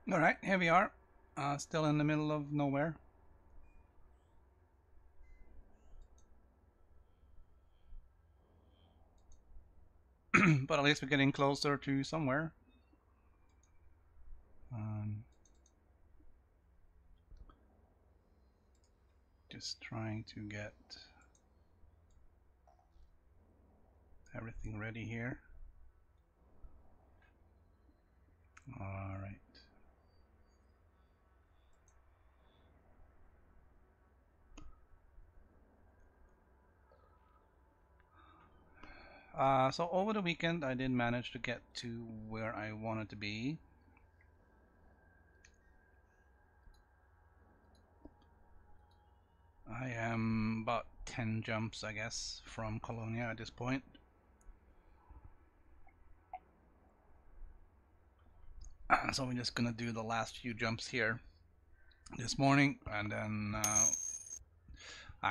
Alright, here we are. Still in the middle of nowhere. But at least we're getting closer to somewhere. Just trying to get everything ready here. Alright. So over the weekend I did manage to get to where I wanted to be. I am about 10 jumps, I guess, from Colonia at this point. So we're just gonna do the last few jumps here this morning, and then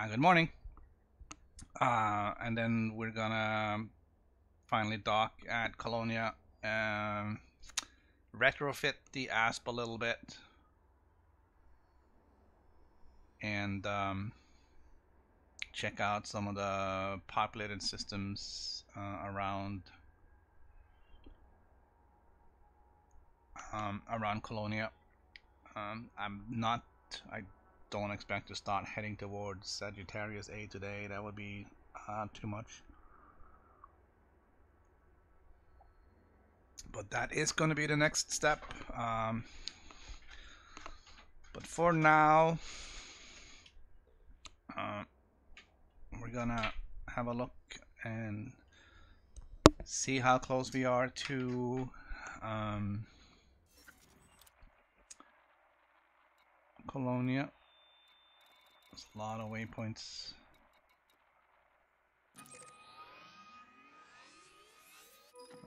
good morning. And then we're gonna finally dock at Colonia, retrofit the ASP a little bit, and check out some of the populated systems around Colonia. I don't expect to start heading towards Sagittarius A today. That would be too much. But that is going to be the next step. But for now, we're gonna have a look and see how close we are to Colonia. There's a lot of waypoints.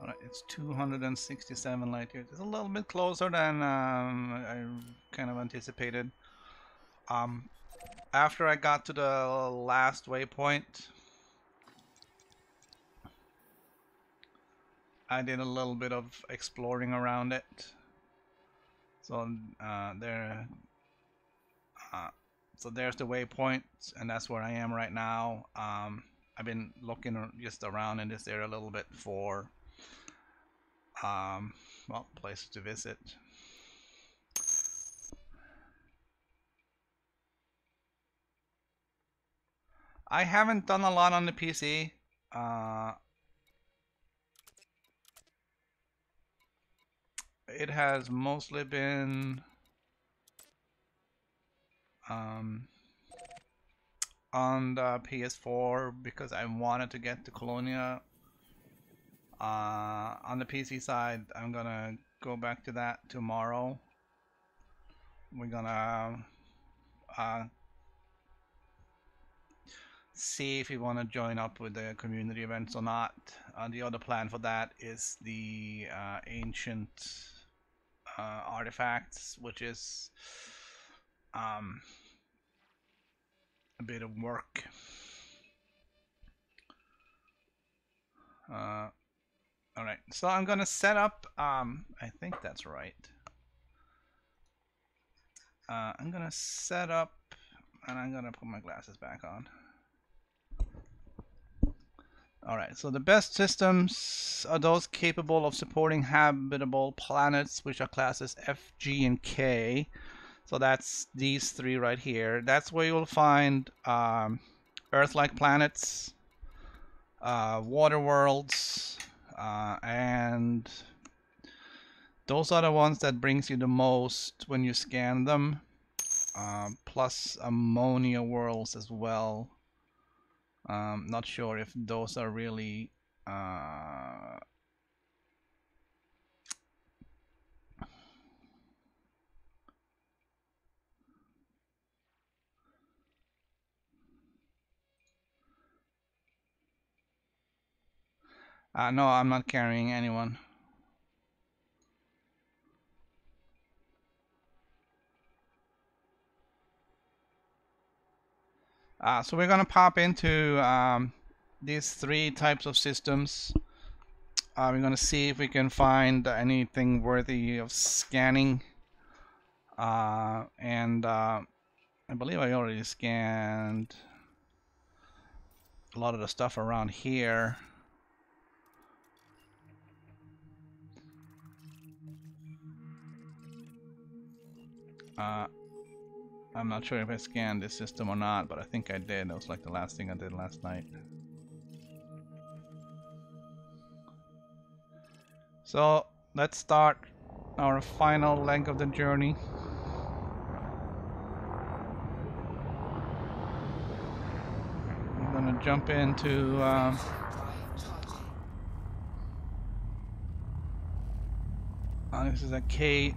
Alright, it's 267 light years. It's a little bit closer than I kind of anticipated. After I got to the last waypoint, I did a little bit of exploring around it. So so there's the waypoint, and that's where I am right now. I've been looking just around in this area a little bit for well, places to visit. I haven't done a lot on the PC. It has mostly been on the PS4 because I wanted to get to Colonia. On the PC side, I'm gonna go back to that tomorrow. We're gonna see if we want to join up with the community events or not. The other plan for that is the ancient artifacts, which is a bit of work. Alright, so I'm gonna set up, I think that's right. I'm gonna set up, and I'm gonna put my glasses back on. Alright, so the best systems are those capable of supporting habitable planets, which are classes F, G, and K. So that's these three right here. That's where you'll find Earth-like planets, water worlds, and those are the ones that brings you the most when you scan them, plus ammonia worlds as well. Not sure if those are really no, I'm not carrying anyone. So we're gonna pop into these three types of systems. We're gonna see if we can find anything worthy of scanning. And I believe I already scanned a lot of the stuff around here. I'm not sure if I scanned this system or not, but I think I did. That was like the last thing I did last night. So let's start our final leg of the journey. I'm gonna jump into this is a K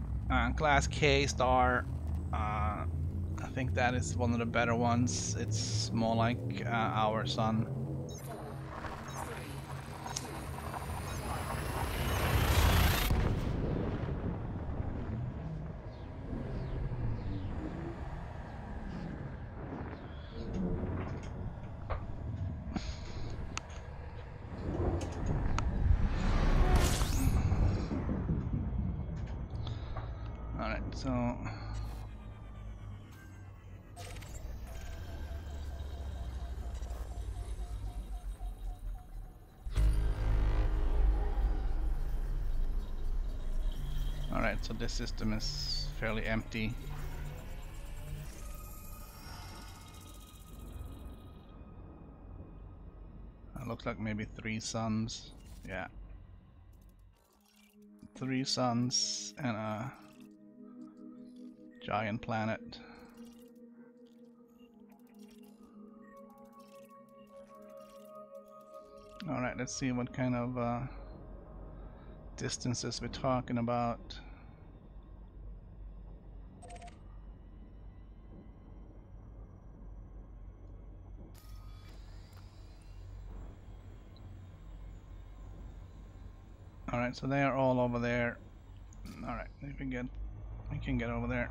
class K star. I think that is one of the better ones. It's more like our sun. Alright, so alright, so this system is fairly empty. It looks like maybe 3 suns. Yeah. 3 suns and a giant planet. Alright, let's see what kind of distances we're talking about. Alright, so they are all over there. Alright, we can get over there.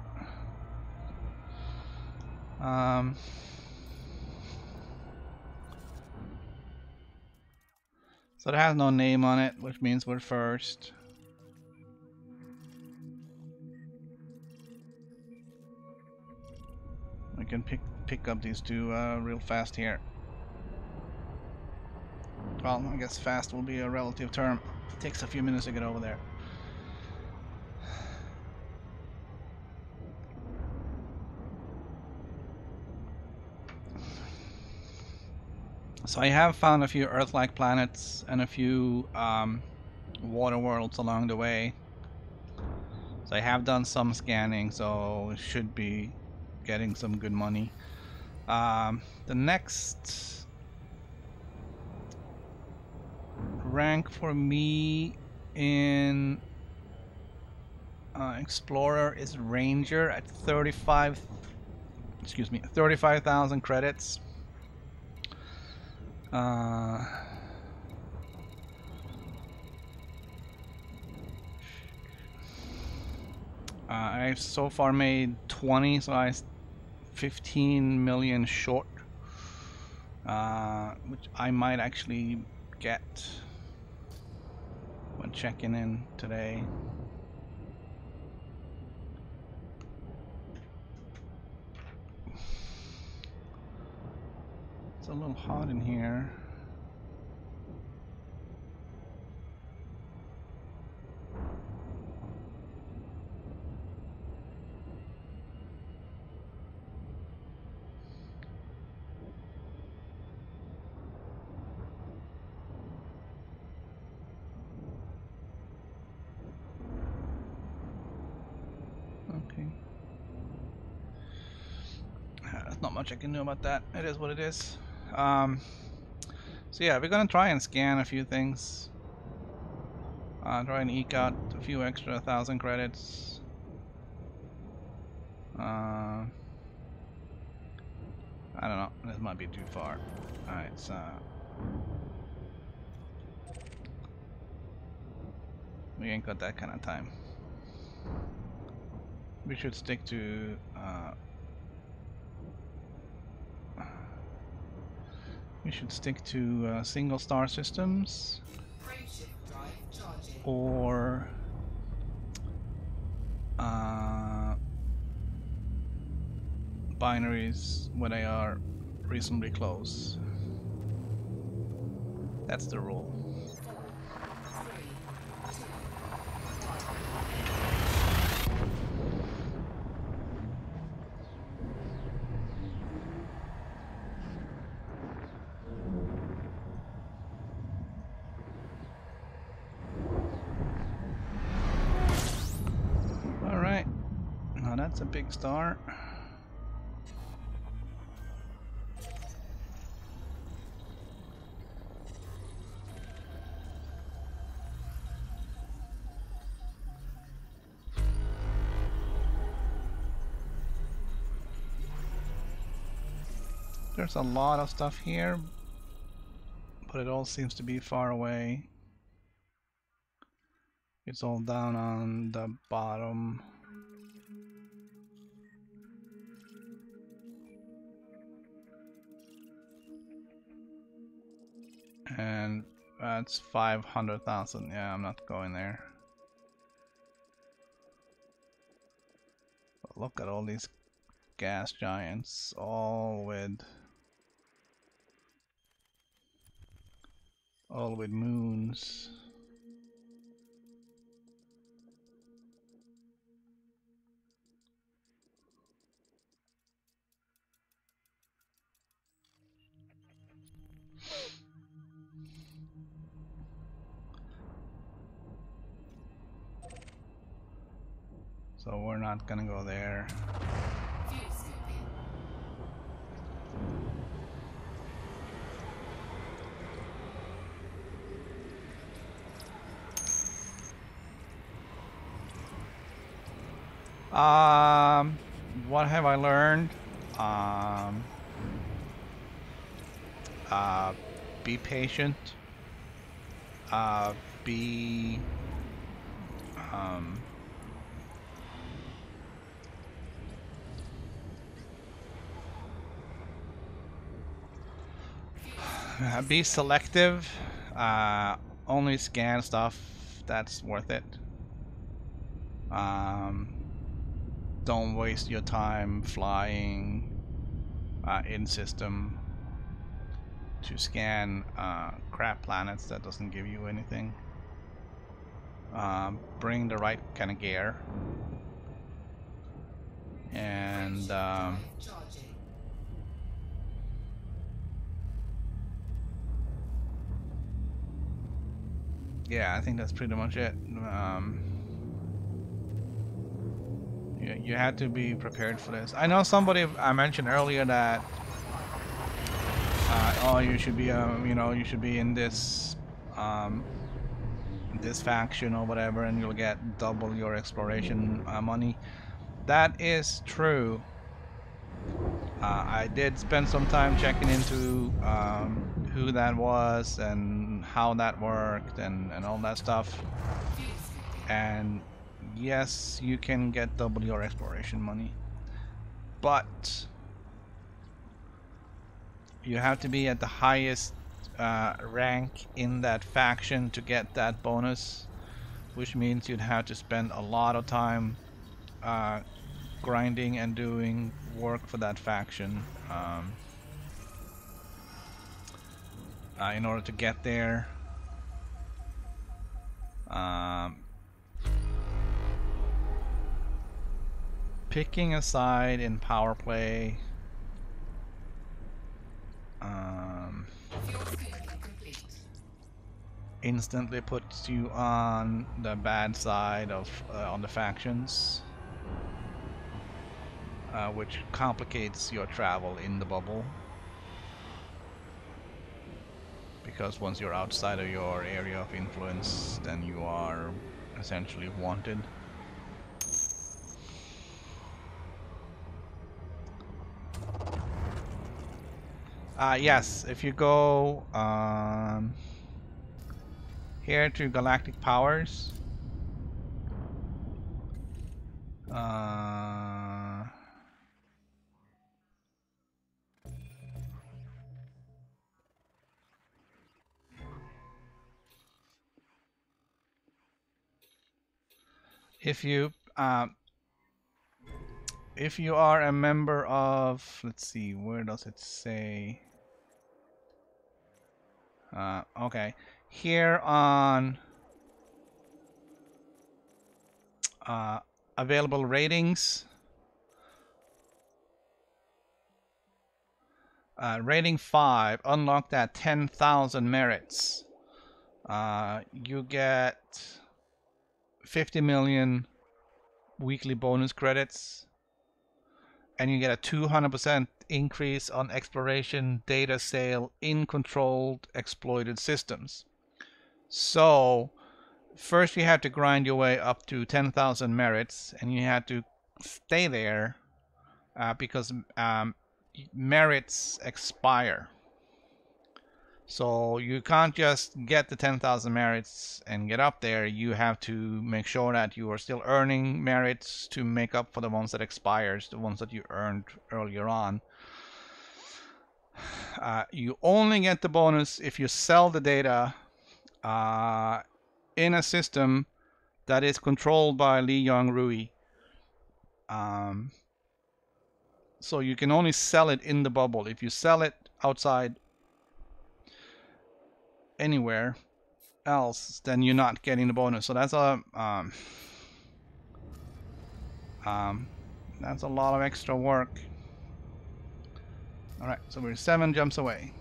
So it has no name on it, which means we're first. We can pick up these two real fast here. Well, I guess fast will be a relative term. It takes a few minutes to get over there. So I have found a few Earth-like planets and a few water worlds along the way. So I have done some scanning, so should be getting some good money. The next rank for me in Explorer is Ranger at 35,000 credits. I've so far made 20, so I 15 million short, which I might actually get when checking in today. It's a little hot in here. Okay. There's not much I can do about that. It is what it is. So yeah, we're gonna try and scan a few things. Try and eke out a few extra 1,000 credits. I don't know. This might be too far. Alright, so we ain't got that kind of time. We should stick to single star systems or binaries when they are reasonably close. That's the rule. Alright, now that's a big star. There's a lot of stuff here, but it all seems to be far away. It's all down on the bottom. And that's 500,000. Yeah, I'm not going there. But look at all these gas giants, all with moons. So we're not gonna go there. What have I learned? Be patient. be be selective. Only scan stuff that's worth it. Don't waste your time flying in system to scan crap planets that doesn't give you anything. Bring the right kind of gear. And yeah, I think that's pretty much it. You had to be prepared for this. I know somebody I mentioned earlier that oh, you should be you should be in this this faction or whatever, and you'll get double your exploration money. That is true. I did spend some time checking into who that was and how that worked and all that stuff. And yes, you can get double your exploration money, but you have to be at the highest rank in that faction to get that bonus, which means you'd have to spend a lot of time grinding and doing work for that faction in order to get there. Picking a side in power play instantly puts you on the bad side of on the factions, which complicates your travel in the bubble, because once you're outside of your area of influence, then you are essentially wanted. Yes, if you go here to Galactic Powers, if you are a member of, let's see, where does it say? Okay, here on available ratings, rating 5, unlocked at 10,000 merits. You get 50 million weekly bonus credits, and you get a 200% increase on exploration data sale in controlled exploited systems. So first you have to grind your way up to 10,000 merits, and you have to stay there because merits expire. So you can't just get the 10,000 merits and get up there. You have to make sure that you are still earning merits to make up for the ones that expires, the ones that you earned earlier on. You only get the bonus if you sell the data in a system that is controlled by Li Yang Rui. So you can only sell it in the bubble. If you sell it outside anywhere else, then you're not getting the bonus. So that's a lot of extra work. All right, so we're 7 jumps away.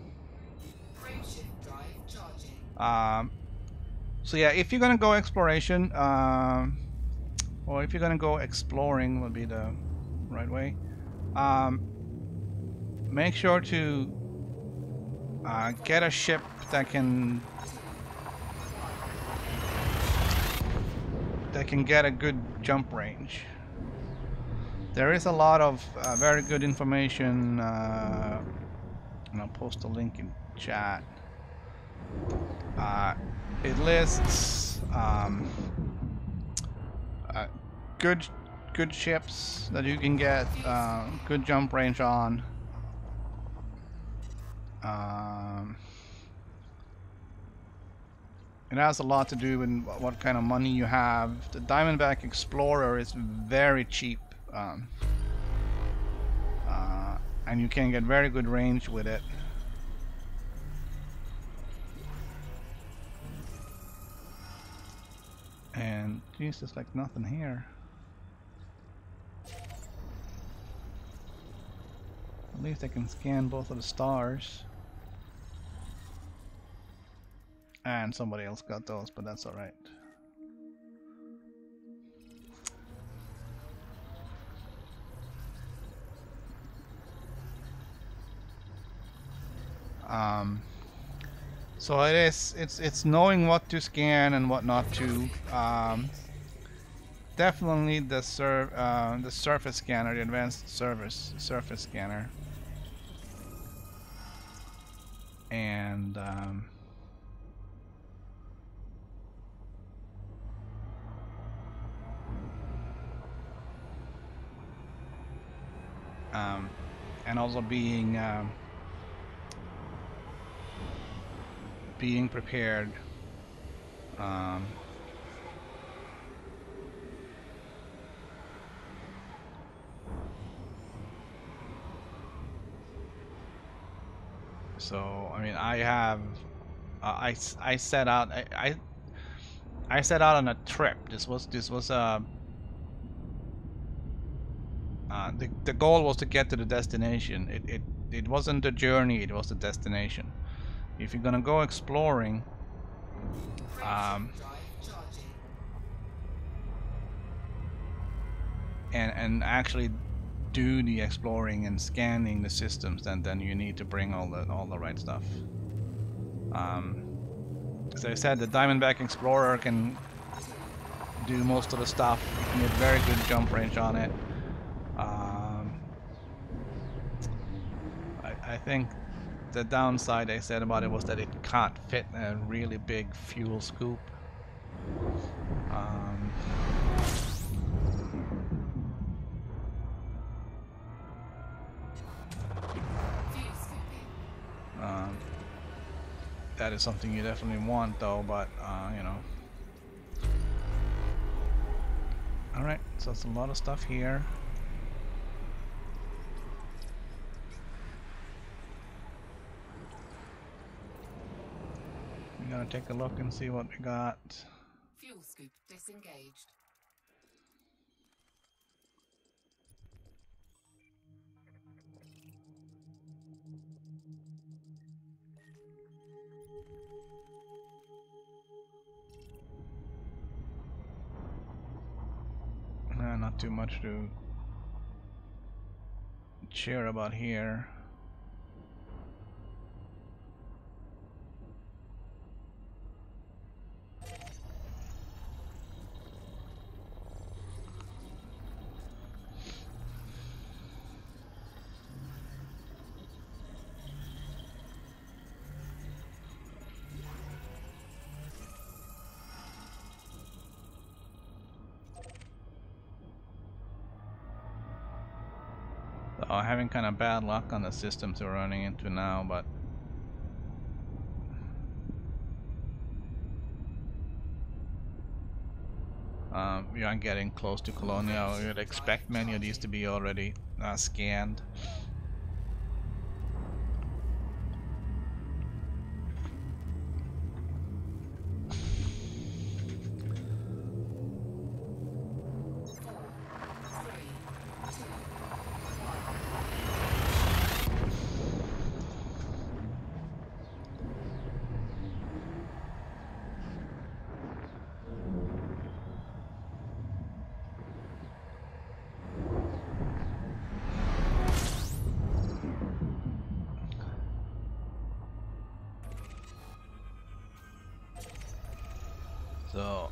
So yeah, if you're gonna go exploration, or if you're gonna go exploring, would be the right way. Make sure to get a ship that can get a good jump range. There is a lot of very good information, and I'll post a link in chat, it lists uh, good ships that you can get good jump range on. It has a lot to do with what kind of money you have. The Diamondback Explorer is very cheap, and you can get very good range with it. And geez, there's like nothing here. At least I can scan both of the stars. And somebody else got those, but that's alright. So it's knowing what to scan and what not to. Definitely the surface scanner, the advanced surface scanner. And also being prepared. So I mean, I have I set out I set out on a trip. This was the goal was to get to the destination. It wasn't the journey, it was the destination. If you're gonna go exploring, and actually do the exploring and scanning the systems, then you need to bring all the right stuff. As I said, the Diamondback Explorer can do most of the stuff. You can get very good jump range on it. I think the downside they said about it was that it can't fit a really big fuel scoop. That is something you definitely want though, but you know. Alright, so it's a lot of stuff here. We're gonna take a look and see what we got. Fuel scoop disengaged. Not too much to cheer about here. Having kind of bad luck on the systems we're running into now, but we are getting close to Colonia. We would expect many of these to be already scanned. So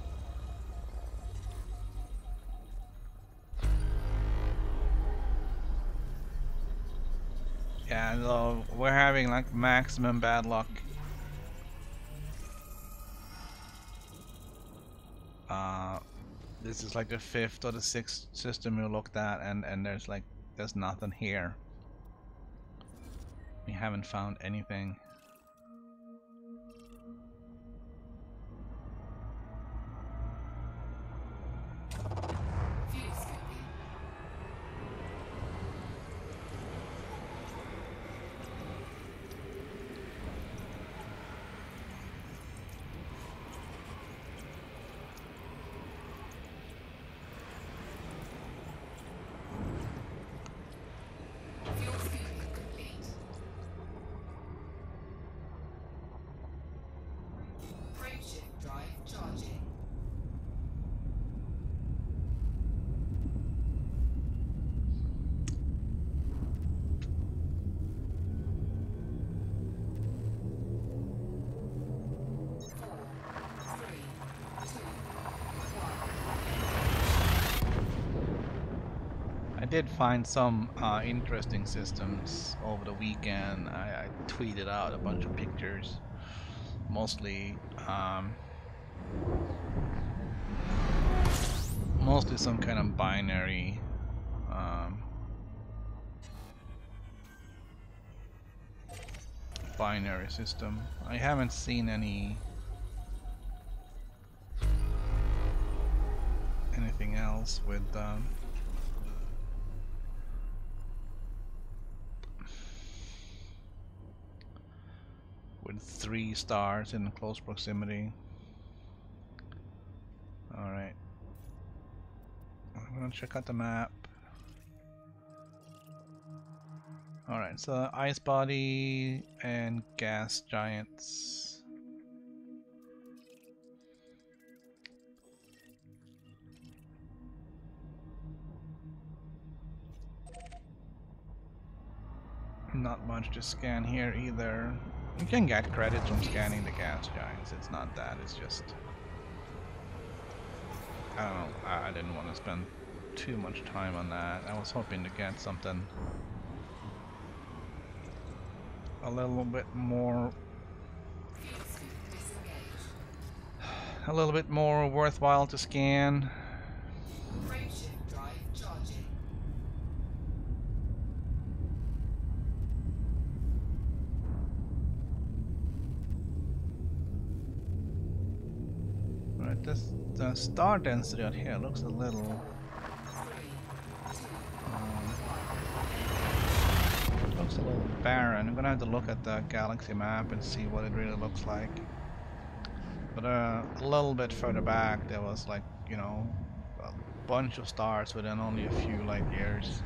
yeah, so we're having like maximum bad luck This is like the fifth or the sixth system we looked at, and there's nothing here. We haven't found anything. I did find some interesting systems over the weekend. I tweeted out a bunch of pictures, mostly some kind of binary system. I haven't seen anything else with with 3 stars in close proximity. Alright. I'm gonna check out the map. Alright, so ice body and gas giants. Not much to scan here either. You can get credits from scanning the gas giants. It's not that, it's just... I don't know, I didn't want to spend too much time on that. I was hoping to get something a little bit more worthwhile to scan. Right, the star density out here looks a little barren. I'm gonna have to look at the galaxy map and see what it really looks like. But a little bit further back there was, like, you know, a bunch of stars within only a few light years.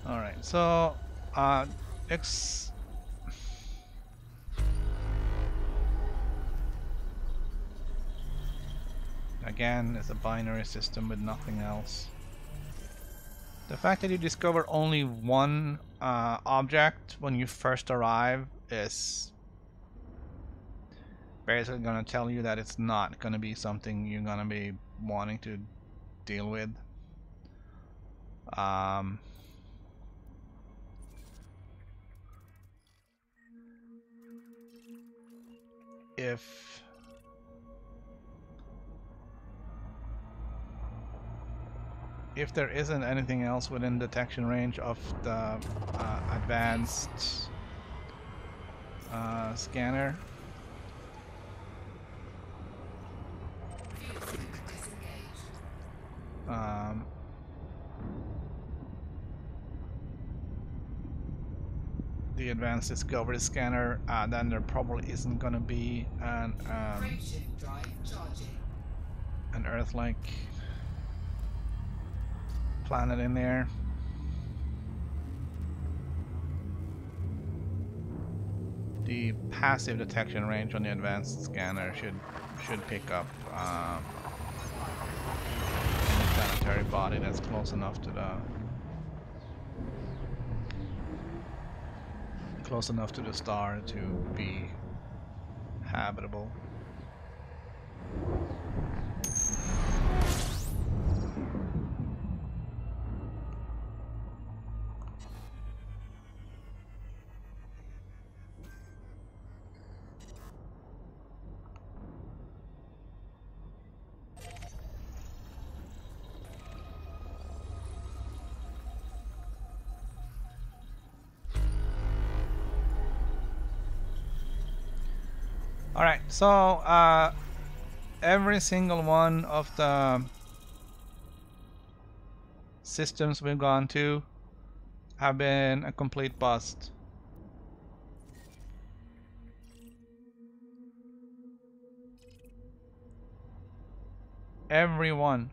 Alright, so again, it's a binary system with nothing else. The fact that you discover only one object when you first arrive is basically going to tell you that it's not going to be something you're going to be wanting to deal with. If there isn't anything else within detection range of the advanced scanner, the advanced discovery scanner, then there probably isn't going to be an Earth-like planet in there. The passive detection range on the advanced scanner should pick up any planetary body that's close enough to the star to be habitable. Alright, so every single one of the systems we've gone to have been a complete bust. Every one.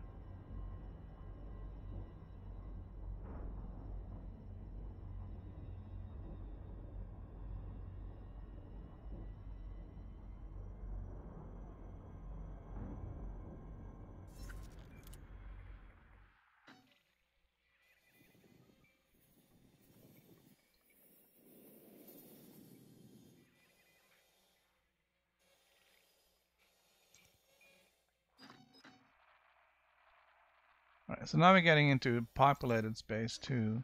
Alright, so now we're getting into populated space too.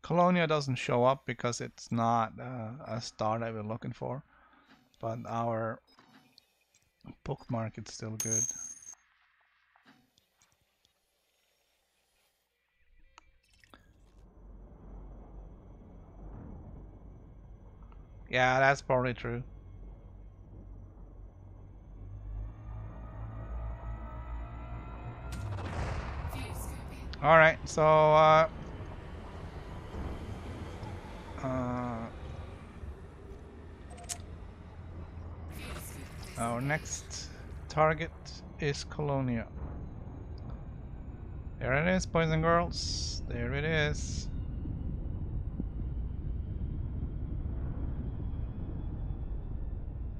Colonia doesn't show up because it's not a star that we're looking for, but our bookmark is still good. Yeah, that's probably true. Alright, so our next target is Colonia. There it is, boys and girls. There it is.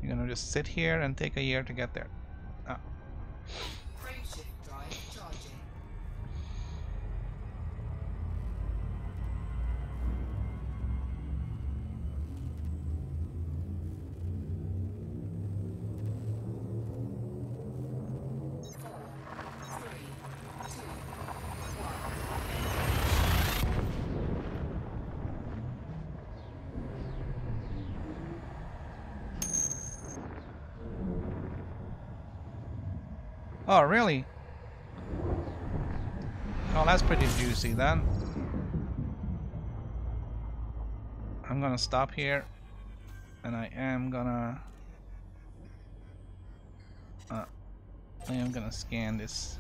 You're gonna just sit here and take a year to get there. Ah. Oh, really? Oh, that's pretty juicy then. I'm gonna stop here, and I am gonna scan this.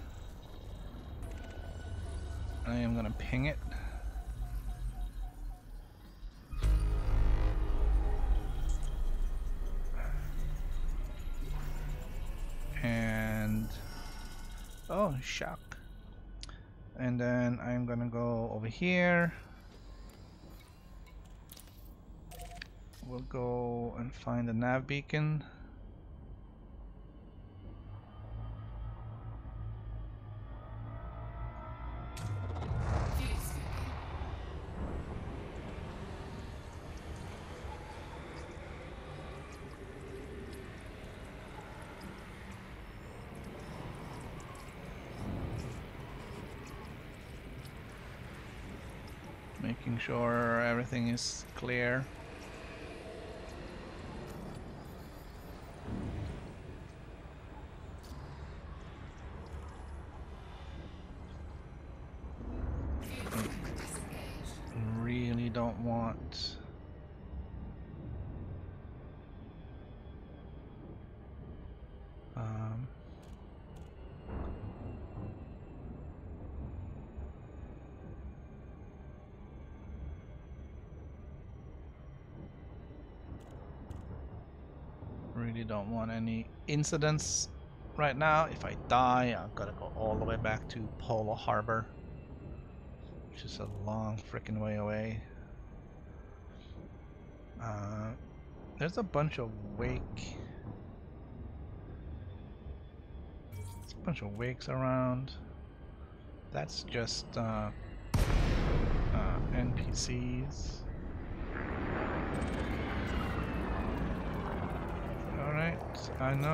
I am gonna ping it. And oh, shock. And then I'm gonna go over here. We'll go and find the nav beacon. Making sure everything is clear. Really don't want any incidents right now. If I die, I've got to go all the way back to Polo Harbor, which is a long freaking way away. There's a bunch of wake. There's a bunch of wakes around. That's just NPCs. Alright, I know,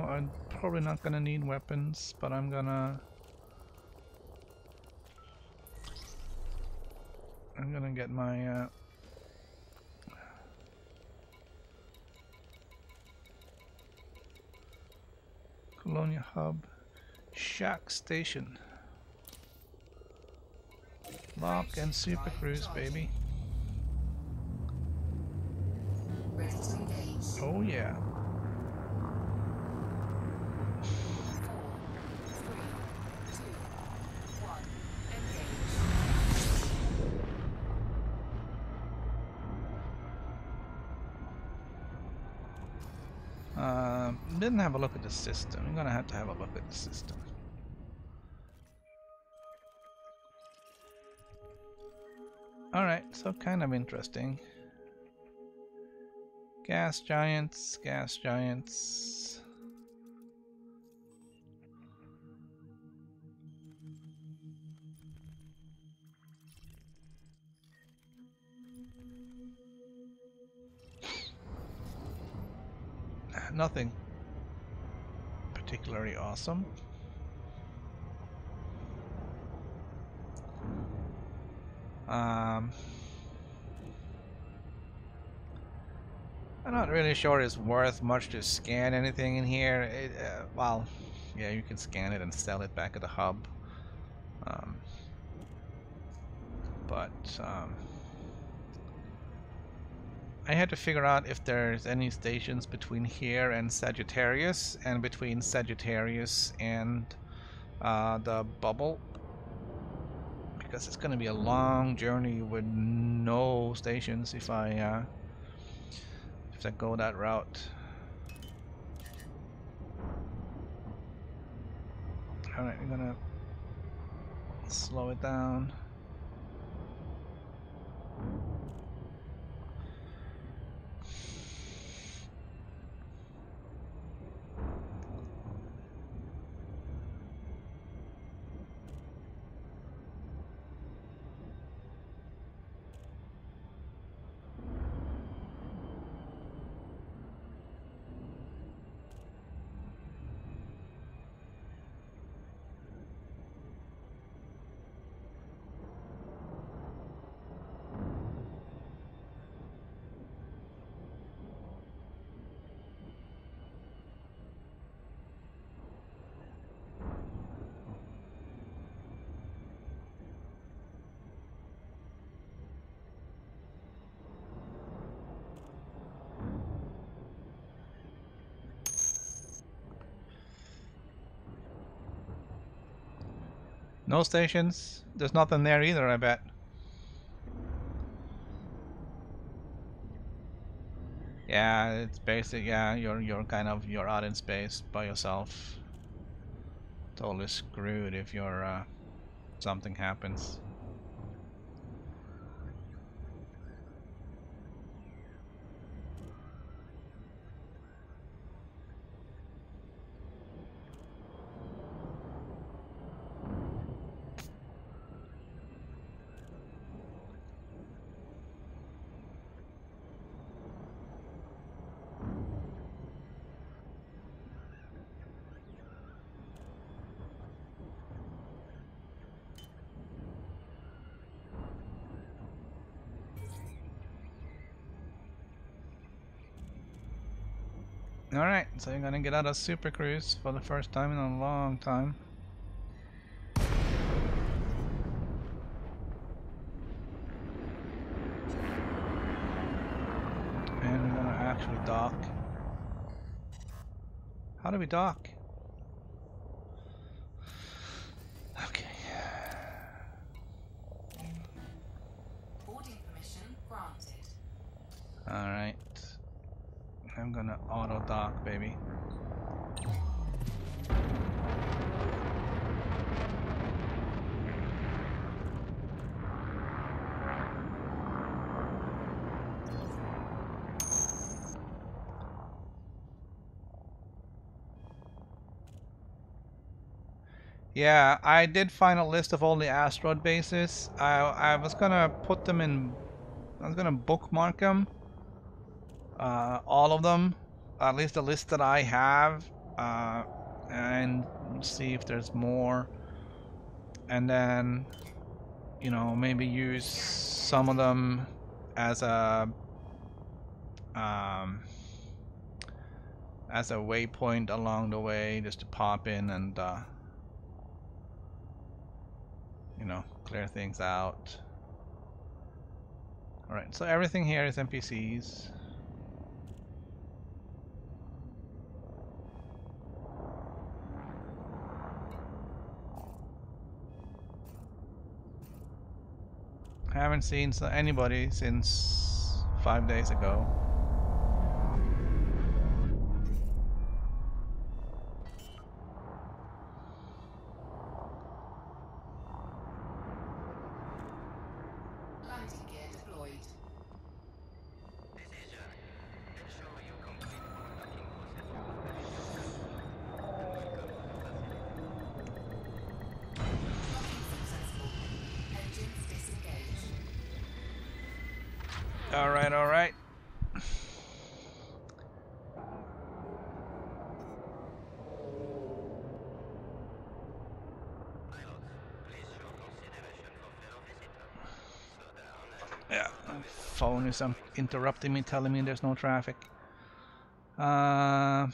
I'm probably not gonna need weapons, but I'm gonna I'm gonna get my Colonia hub shack station. Lock and super cruise, baby. Ready to engage. Oh yeah. 4, 3, 2, 1. Engage. Didn't have a look at the system. I'm gonna have to have a look at the system. Alright, so kind of interesting. Gas giants, gas giants. Nothing particularly awesome. I'm not really sure it's worth much to scan anything in here. Well, yeah, you can scan it and sell it back at the hub. But I had to figure out if there's any stations between here and Sagittarius, and between Sagittarius and the bubble, because it's going to be a long journey with no stations if I go that route. Alright, I'm gonna slow it down. No stations? There's nothing there either, I bet. Yeah, it's basic. Yeah, you're out in space by yourself. Totally screwed if you're something happens. Alright, so you're gonna get out of Super Cruise for the first time in a long time. And we're gonna actually dock. How do we dock? Okay. Boarding permission granted. Alright. I'm gonna auto dock, baby. Yeah, I did find a list of all the asteroid bases. I was gonna put them in. I was gonna bookmark them. All of them, at least the list that I have, and see if there's more. And then you know, maybe use some of them as a waypoint along the way, just to pop in and you know, clear things out. Alright, so everything here is NPCs. Haven't seen anybody since 5 days ago. Landing gear deployed. Docking successful. Engines disengaged. Alright, alright. Yeah, phone is interrupting me, telling me there's no traffic. Alright,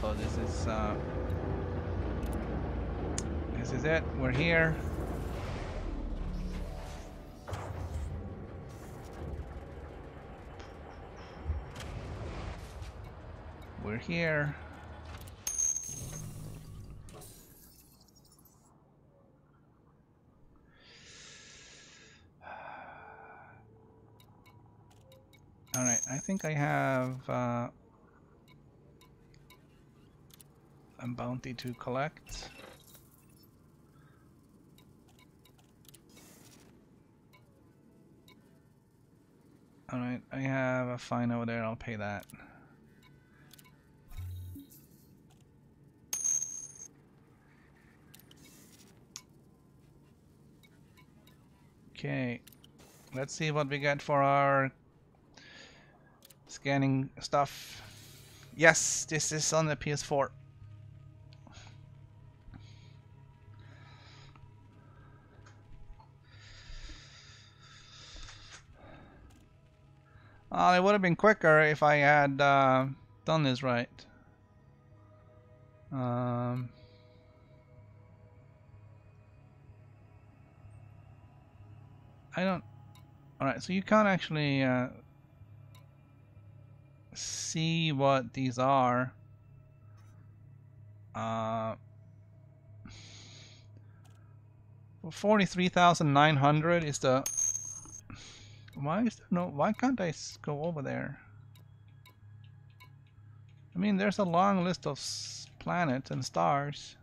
so this is it. We're here. We're here. Alright, I think I have a bounty to collect. Alright, I have a fine over there, I'll pay that. Okay, let's see what we get for our scanning stuff. Yes, this is on the PS4. It would have been quicker if I had done this right. I don't... Alright, so you can't actually see what these are. 43,900 is the... Why is there no... Why can't I go over there? I mean, there's a long list of planets and stars.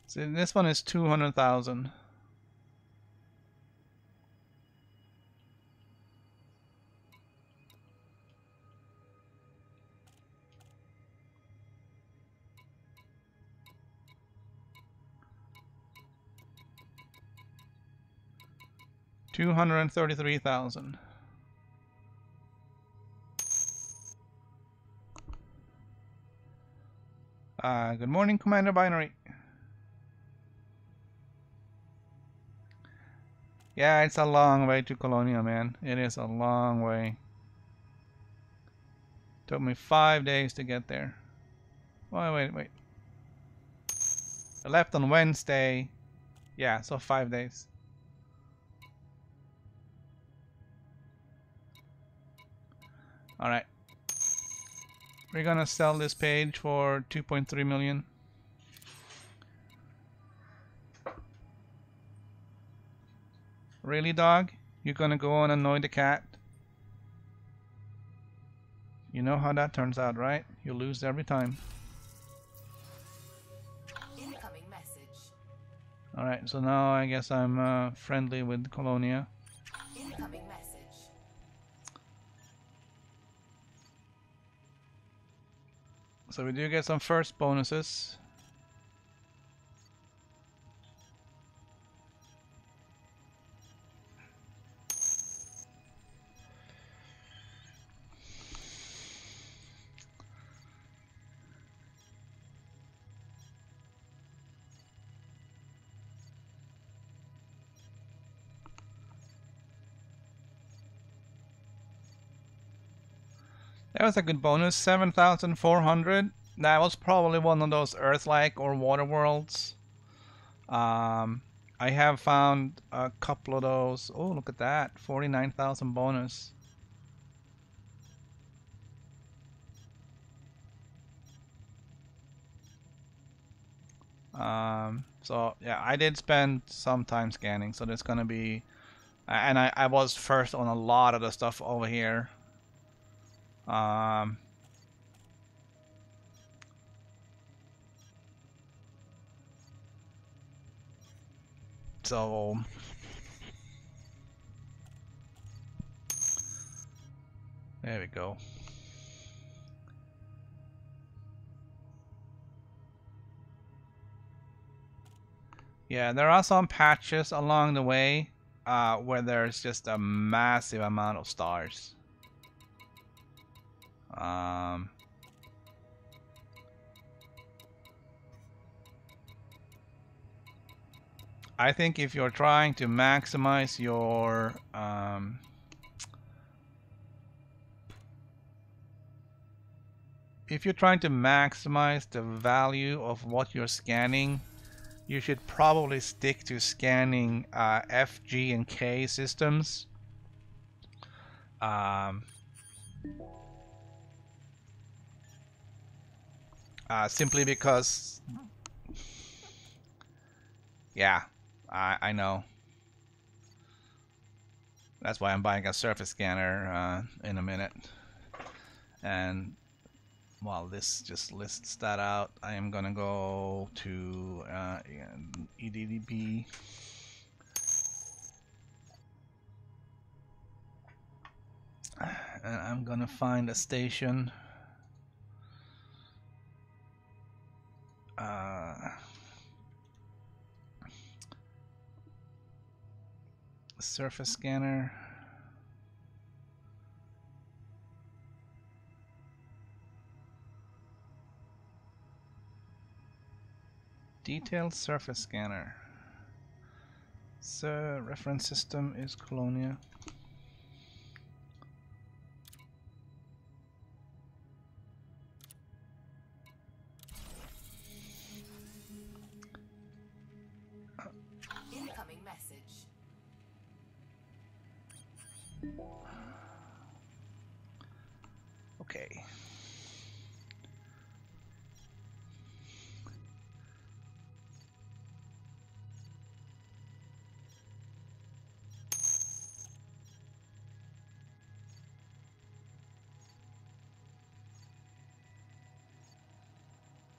See, this one is 200,000. $233,000. Good morning, Commander Binary. Yeah, it's a long way to Colonia, man. It is a long way. Took me 5 days to get there. Oh, wait. I left on Wednesday. Yeah, so 5 days. Alright. We're gonna sell this page for 2.3 million. Really, dog? You're gonna go and annoy the cat? You know how that turns out, right? You lose every time. Incoming message. Alright, so now I guess I'm friendly with Colonia. Incoming message. So we do get some first bonuses. That was a good bonus, 7,400. That was probably one of those Earth-like or water worlds. I have found a couple of those. Oh, look at that, 49,000 bonus. So yeah, I did spend some time scanning, so there's gonna be, and I was first on a lot of the stuff over here. So there we go. Yeah, there are some patches along the way where there's just a massive amount of stars. I think if you're trying to maximize your the value of what you're scanning, you should probably stick to scanning F, G, and K systems. Simply because, yeah, I know. That's why I'm buying a surface scanner in a minute. And while this just lists that out, I am gonna go to EDDB. And I'm gonna find a station. Surface scanner. Detailed surface scanner. So reference system is Colonia. Incoming message. Okay.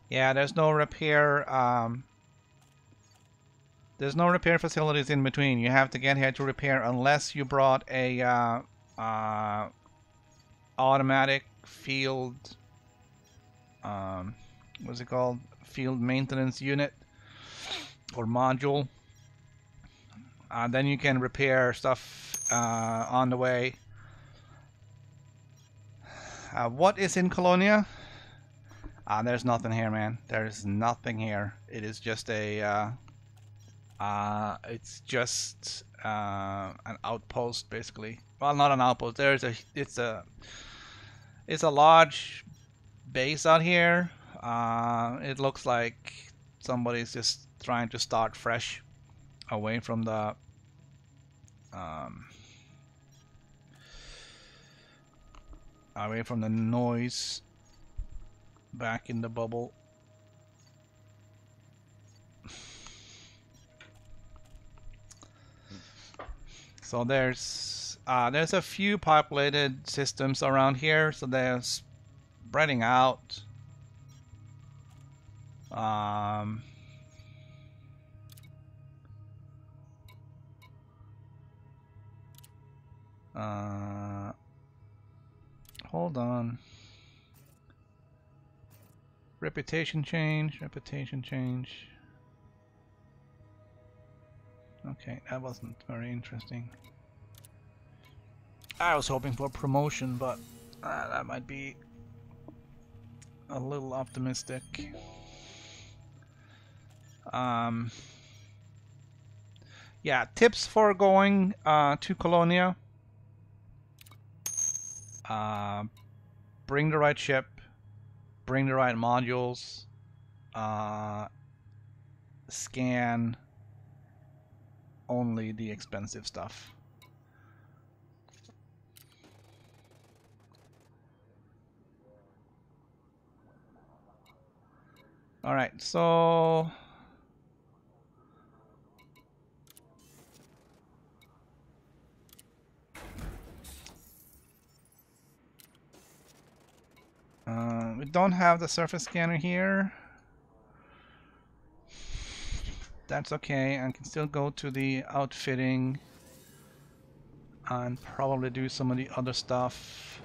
Yeah, there's no repair. There's no repair facilities in between. You have to get here to repair unless you brought a automatic field. What's it called? Field maintenance unit or module. Then you can repair stuff on the way. What is in Colonia? There's nothing here, man. There's nothing here. It is just a it's just an outpost, basically. Well, not an outpost. It's a large base out here. It looks like somebody's just trying to start fresh, away from the noise, back in the bubble. So there's a few populated systems around here, so they're spreading out. Hold on. Reputation change. Okay, that wasn't very interesting. I was hoping for promotion, but that might be a little optimistic. Yeah, tips for going to Colonia. bring the right ship, bring the right modules, scan only the expensive stuff. Alright, so we don't have the surface scanner here. That's okay, I can still go to the outfitting and probably do some of the other stuff.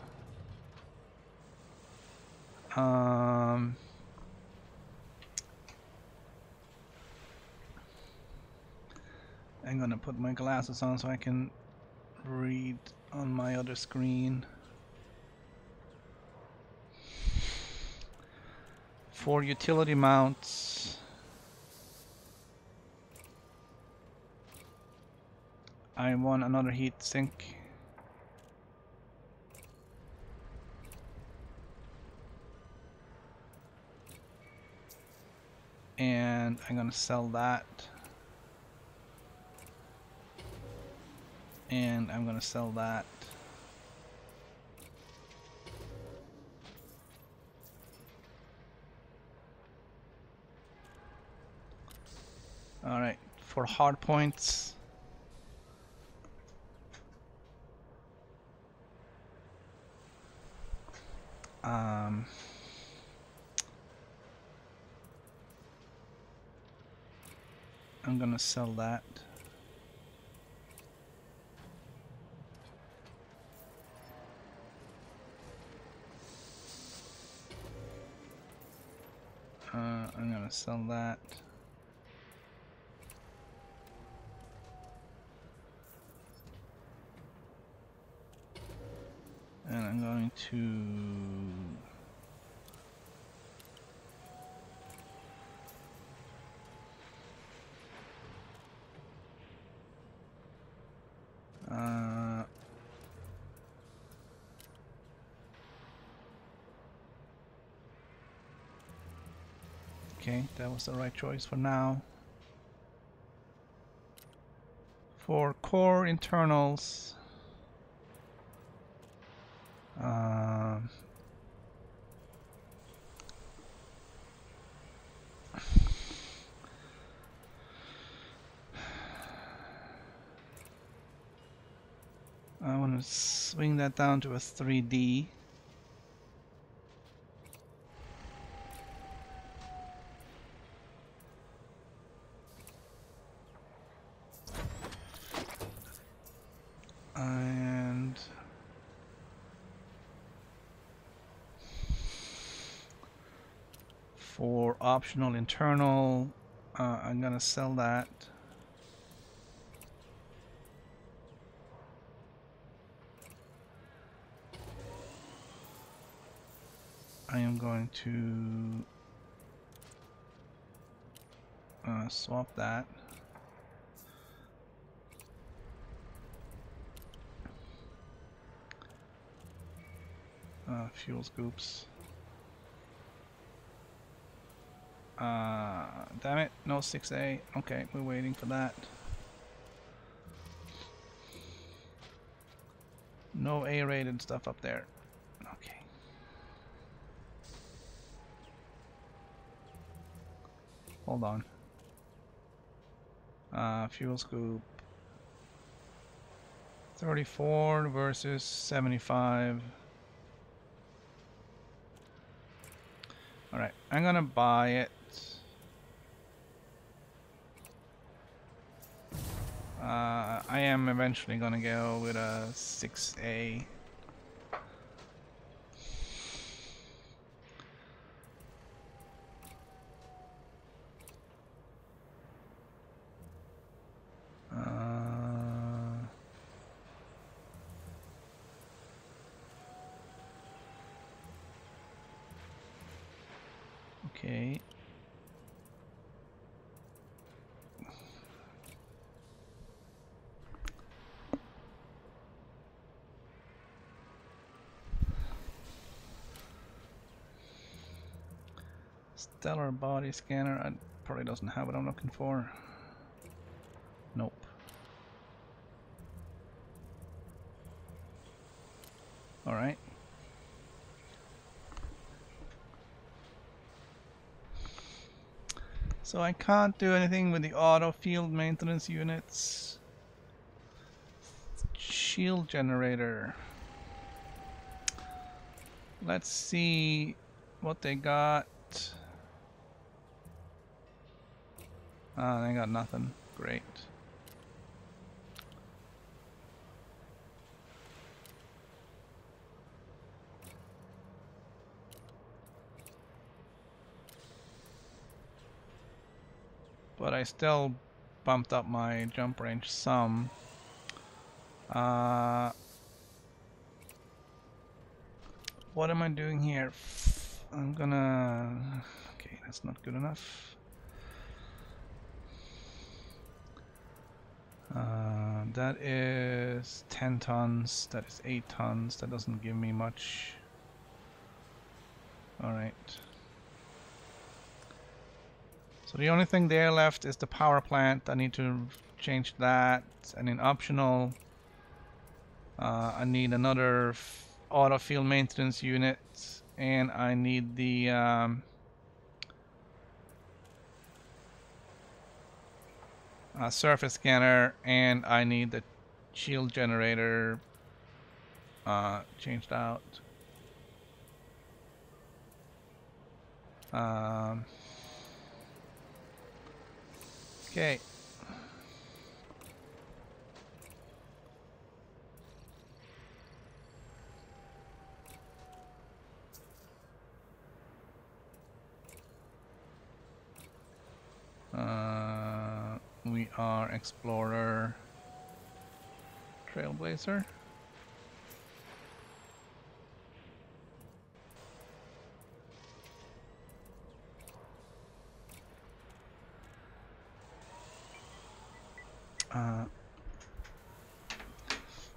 I'm gonna put my glasses on so I can read on my other screen. For utility mounts, I want another heat sink. And I'm gonna sell that. And I'm gonna sell that. Alright, for hard points, I'm gonna sell that. I'm gonna sell that. And I'm going to okay, that was the right choice for now. For core internals, I want to swing that down to a 3D. And for optional internal, I'm gonna sell that. I am going to swap that. Fuel scoops. Damn it, no 6A. Okay, we're waiting for that. No A-rated stuff up there. Okay. Hold on. Fuel scoop. 34 versus 75. Alright, I'm gonna buy it. I am eventually gonna go with a 6A. Okay. Stellar body scanner. I probably doesn't have what I'm looking for. Nope. Alright. So I can't do anything with the auto field maintenance units. Shield generator. Let's see what they got. They got nothing. Great. But I still bumped up my jump range some. What am I doing here? I'm gonna... Okay, that's not good enough. That is 10 tons, that is 8 tons, that doesn't give me much. Alright. So the only thing there left is the power plant. I need to change that. And in optional, I need another auto field maintenance unit, and I need the surface scanner, and I need the shield generator changed out. Okay. We are Explorer Trailblazer.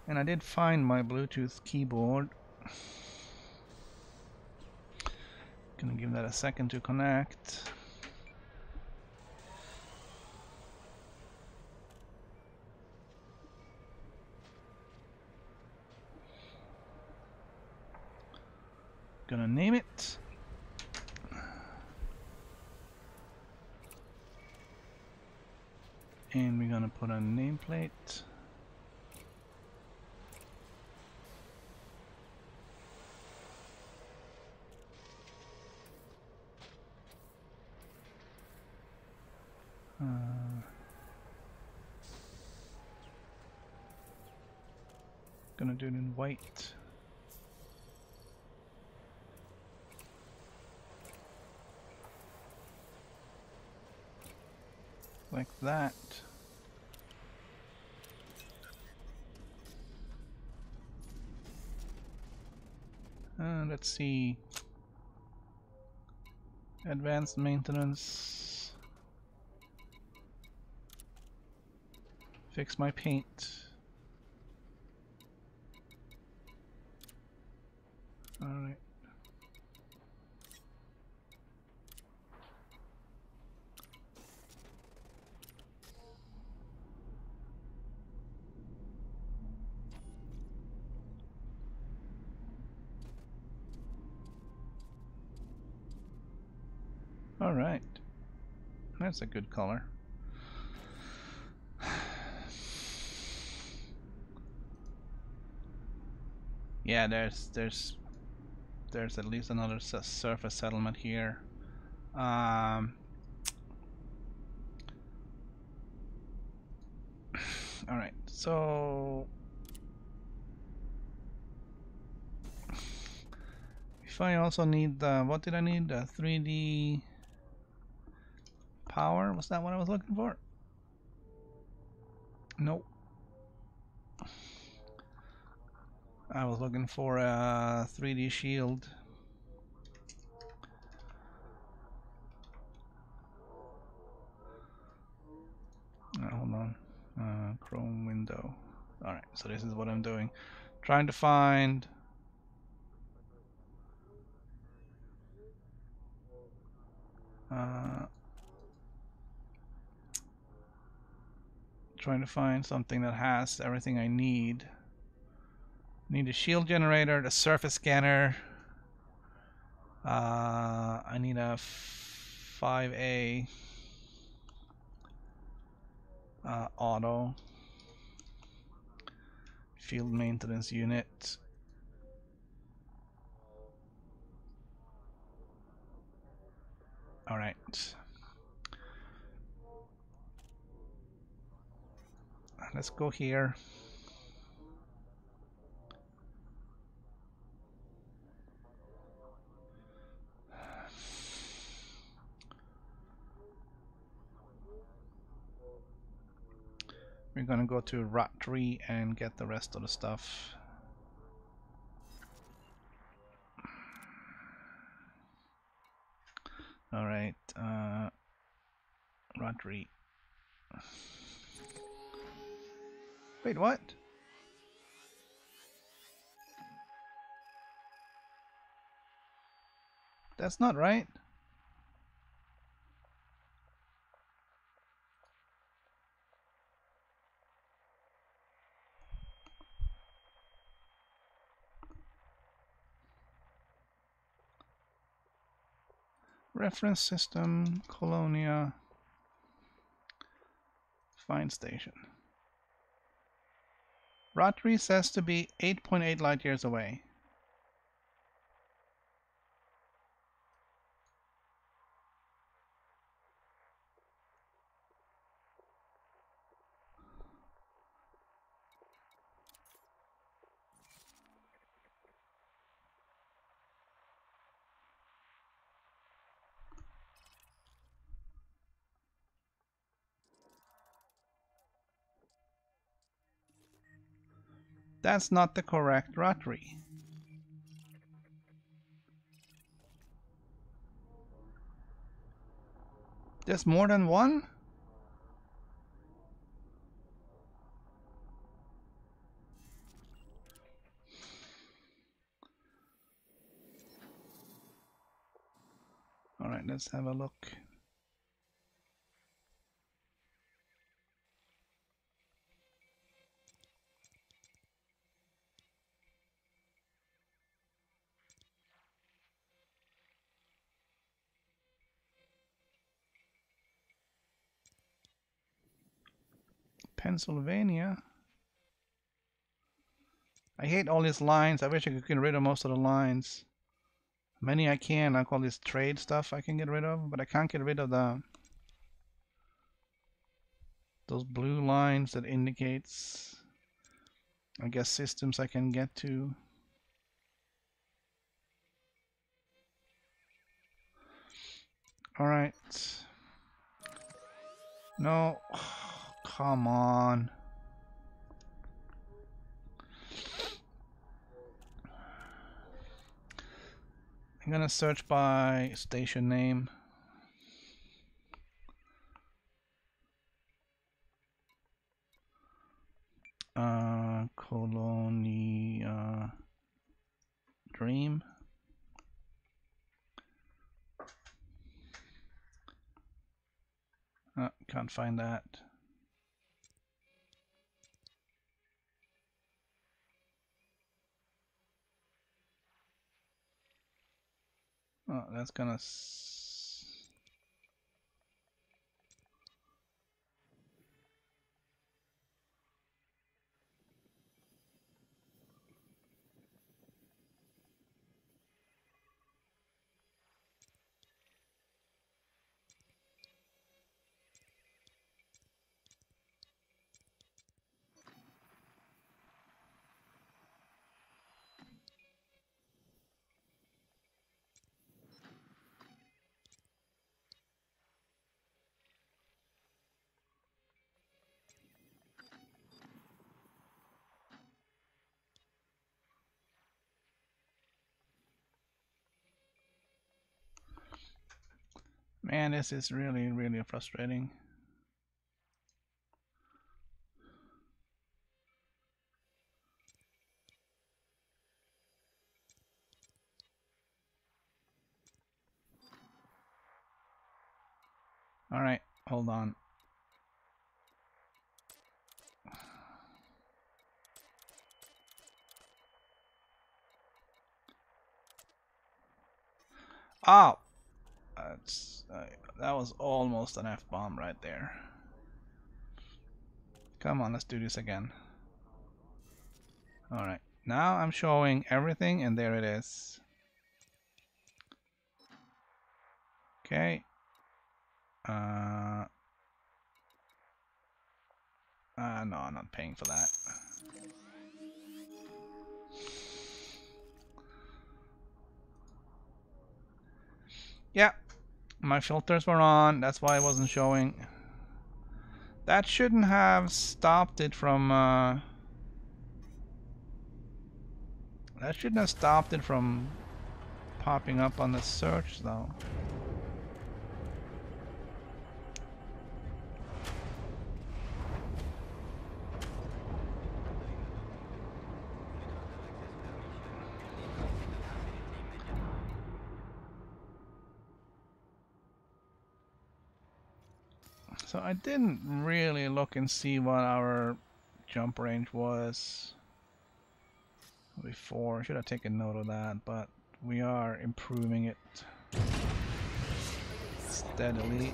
And I did find my Bluetooth keyboard. Gonna give that a second to connect. Gonna name it. And we're gonna put a nameplate. Gonna do it in white. Like that. Let's see. Advanced maintenance. Fix my paint. Alright. Alright. That's a good color. Yeah, there's at least another surface settlement here. Alright, so if I also need the, what did I need? The 3D power? Was that what I was looking for? Nope. I was looking for a 3D shield. Hold on. Chrome window. Alright, so this is what I'm doing. Trying to find Trying to find something that has everything I need. Need a shield generator, the surface scanner. I need a 5A auto field maintenance unit. All right. Let's go here. We're gonna go to Rot Tree and get the rest of the stuff. All right, Rot Tree. Wait, what? That's not right. Reference system, Colonia, find station. Rotary says to be 8.8 light years away. That's not the correct Rotary. There's more than one? All right, let's have a look. Pennsylvania. I hate all these lines. I wish I could get rid of most of the lines. Many I can. I call this trade stuff I can get rid of, but I can't get rid of those blue lines that indicates, I guess, systems I can get to. All right. No. Come on. I'm gonna search by station name. Colonia Dream. Can't find that. Oh, that's gonna. Man, this is really, really frustrating. All right, hold on. Oh, that was almost an F-bomb right there. Come on, let's do this again. All right, now I'm showing everything, and there it is. Okay. No, I'm not paying for that. Yeah, my filters were on. That's why I wasn't showing. That shouldn't have stopped it from. That shouldn't have stopped it from popping up on the search, though. So I didn't really look and see what our jump range was before. I should have taken note of that, but we are improving it steadily.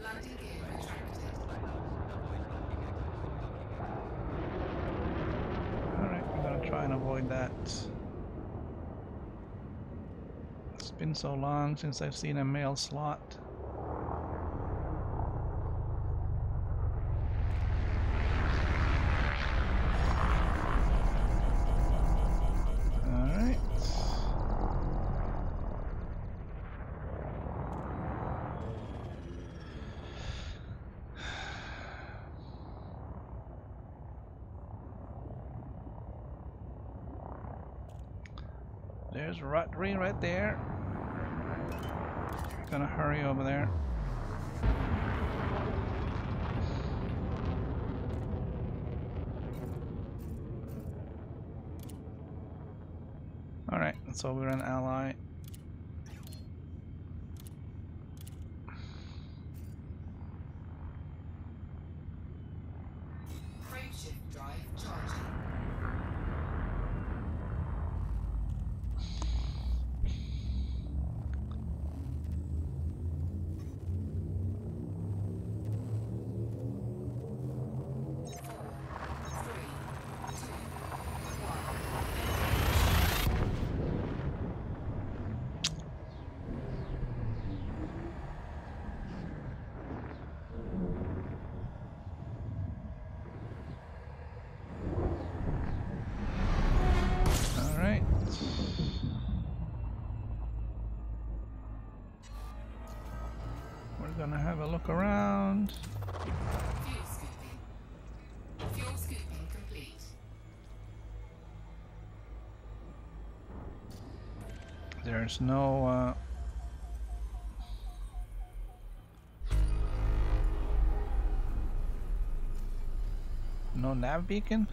Landing gear retracted. Alright, we're gonna try and avoid that. It's been so long since I've seen a mail slot. Alright. There's Rutry right there. Gonna hurry over there. Alright, so we're an ally. Frameshift drive charging. Alright. We're gonna have a look around. Fuel scooping. Fuel scooping complete. There's no no nav beacon?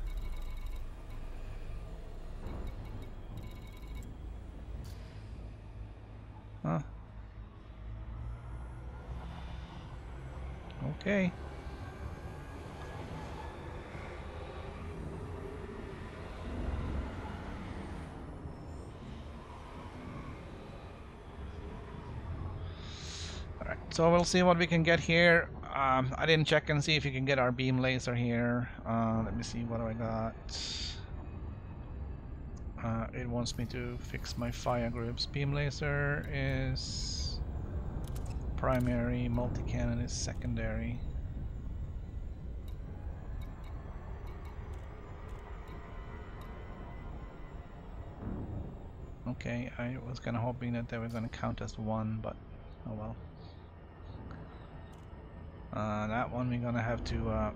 Huh. Okay. Alright, so we'll see what we can get here. I didn't check and see if you can get our beam laser here. Let me see, what do I got? It wants me to fix my fire groups. Beam laser is primary, multi-cannon is secondary. Okay, I was kind of hoping that they were going to count as one, but oh well. That one we're going to have to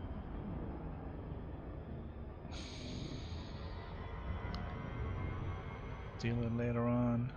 deal with later on.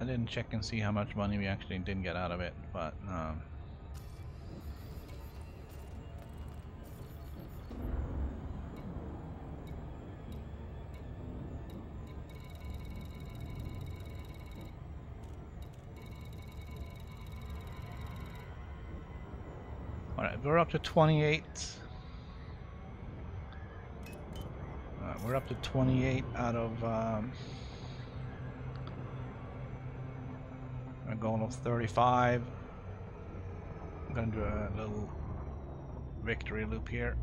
I didn't check and see how much money we actually did get out of it, but alright, we're up to 28. We're up to 28 out of a goal of 35. I'm gonna do a little victory loop here.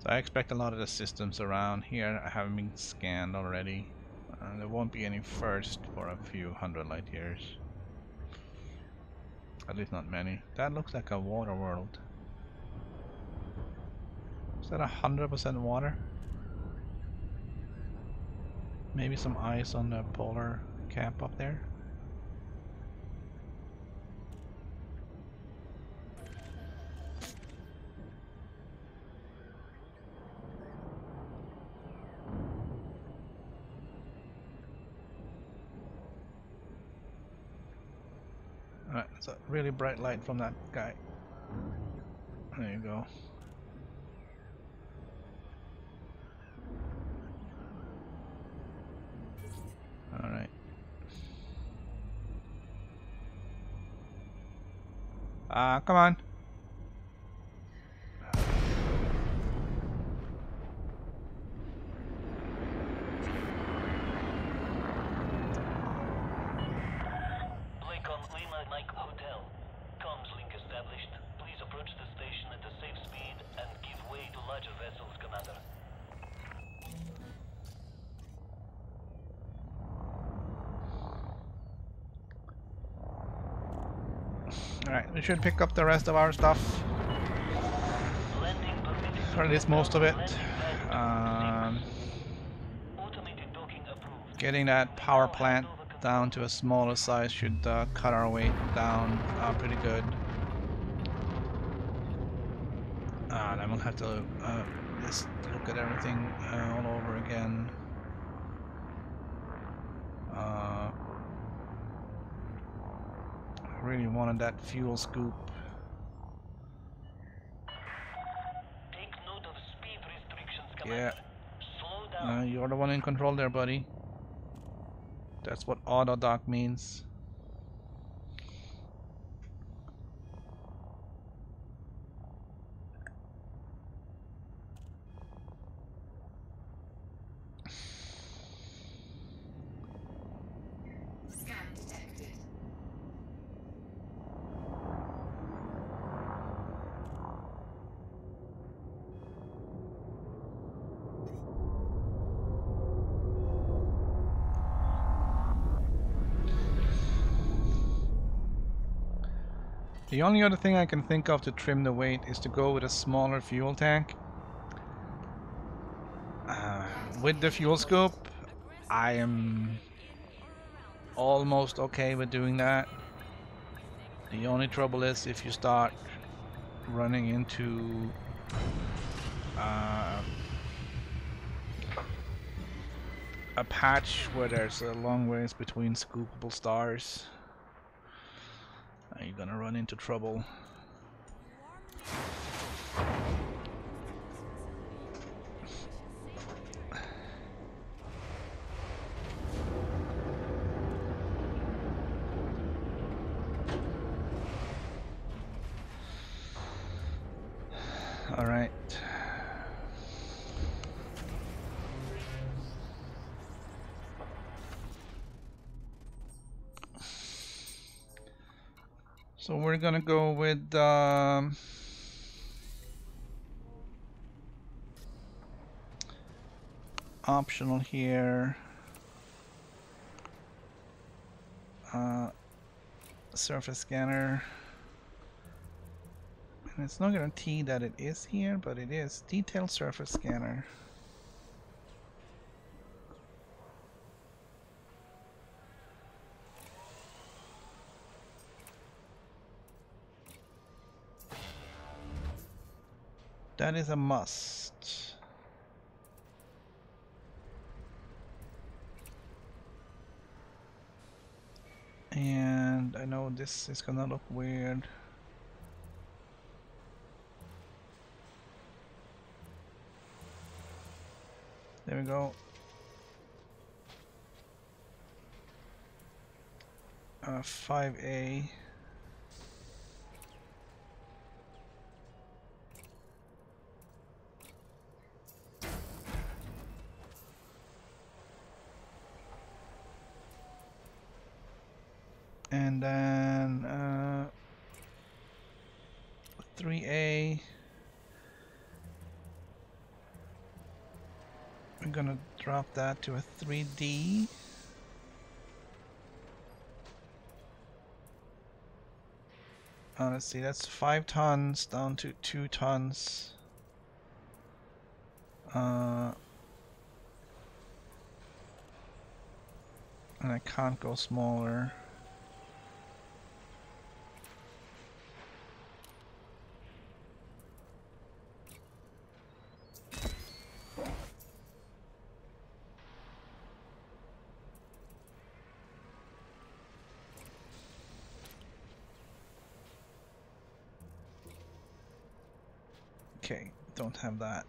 So I expect a lot of the systems around here haven't been scanned already. There won't be any first for a few hundred light years. At least not many. That looks like a water world. Is that 100% water? Maybe some ice on the polar cap up there? Alright, it's a really bright light from that guy. There you go. Alright. Come on. Hotel. Comms link established. Please approach the station at a safe speed and give way to larger vessels, Commander. Alright, we should pick up the rest of our stuff. Or at least most of it. Getting that power plant down to a smaller size should cut our weight down pretty good. And then we'll have to just look at everything all over again. I really wanted that fuel scoop. Take note of speed restrictions, Commander. Yeah. Slow down. You're the one in control there, buddy. That's what auto dock means. Scan detected. The only other thing I can think of to trim the weight is to go with a smaller fuel tank. With the fuel scoop, I am almost okay with doing that. The only trouble is if you start running into a patch where there's a long ways between scoopable stars. You're gonna run into trouble. All right. So we're gonna go with optional here. Surface scanner. And it's not guaranteed that it is here, but it is. Detailed surface scanner. That is a must. And I know this is gonna look weird. There we go. 5A. And then 3A. I'm gonna drop that to a 3D. Let's see, that's 5 tons down to 2 tons. And I can't go smaller. Okay, don't have that.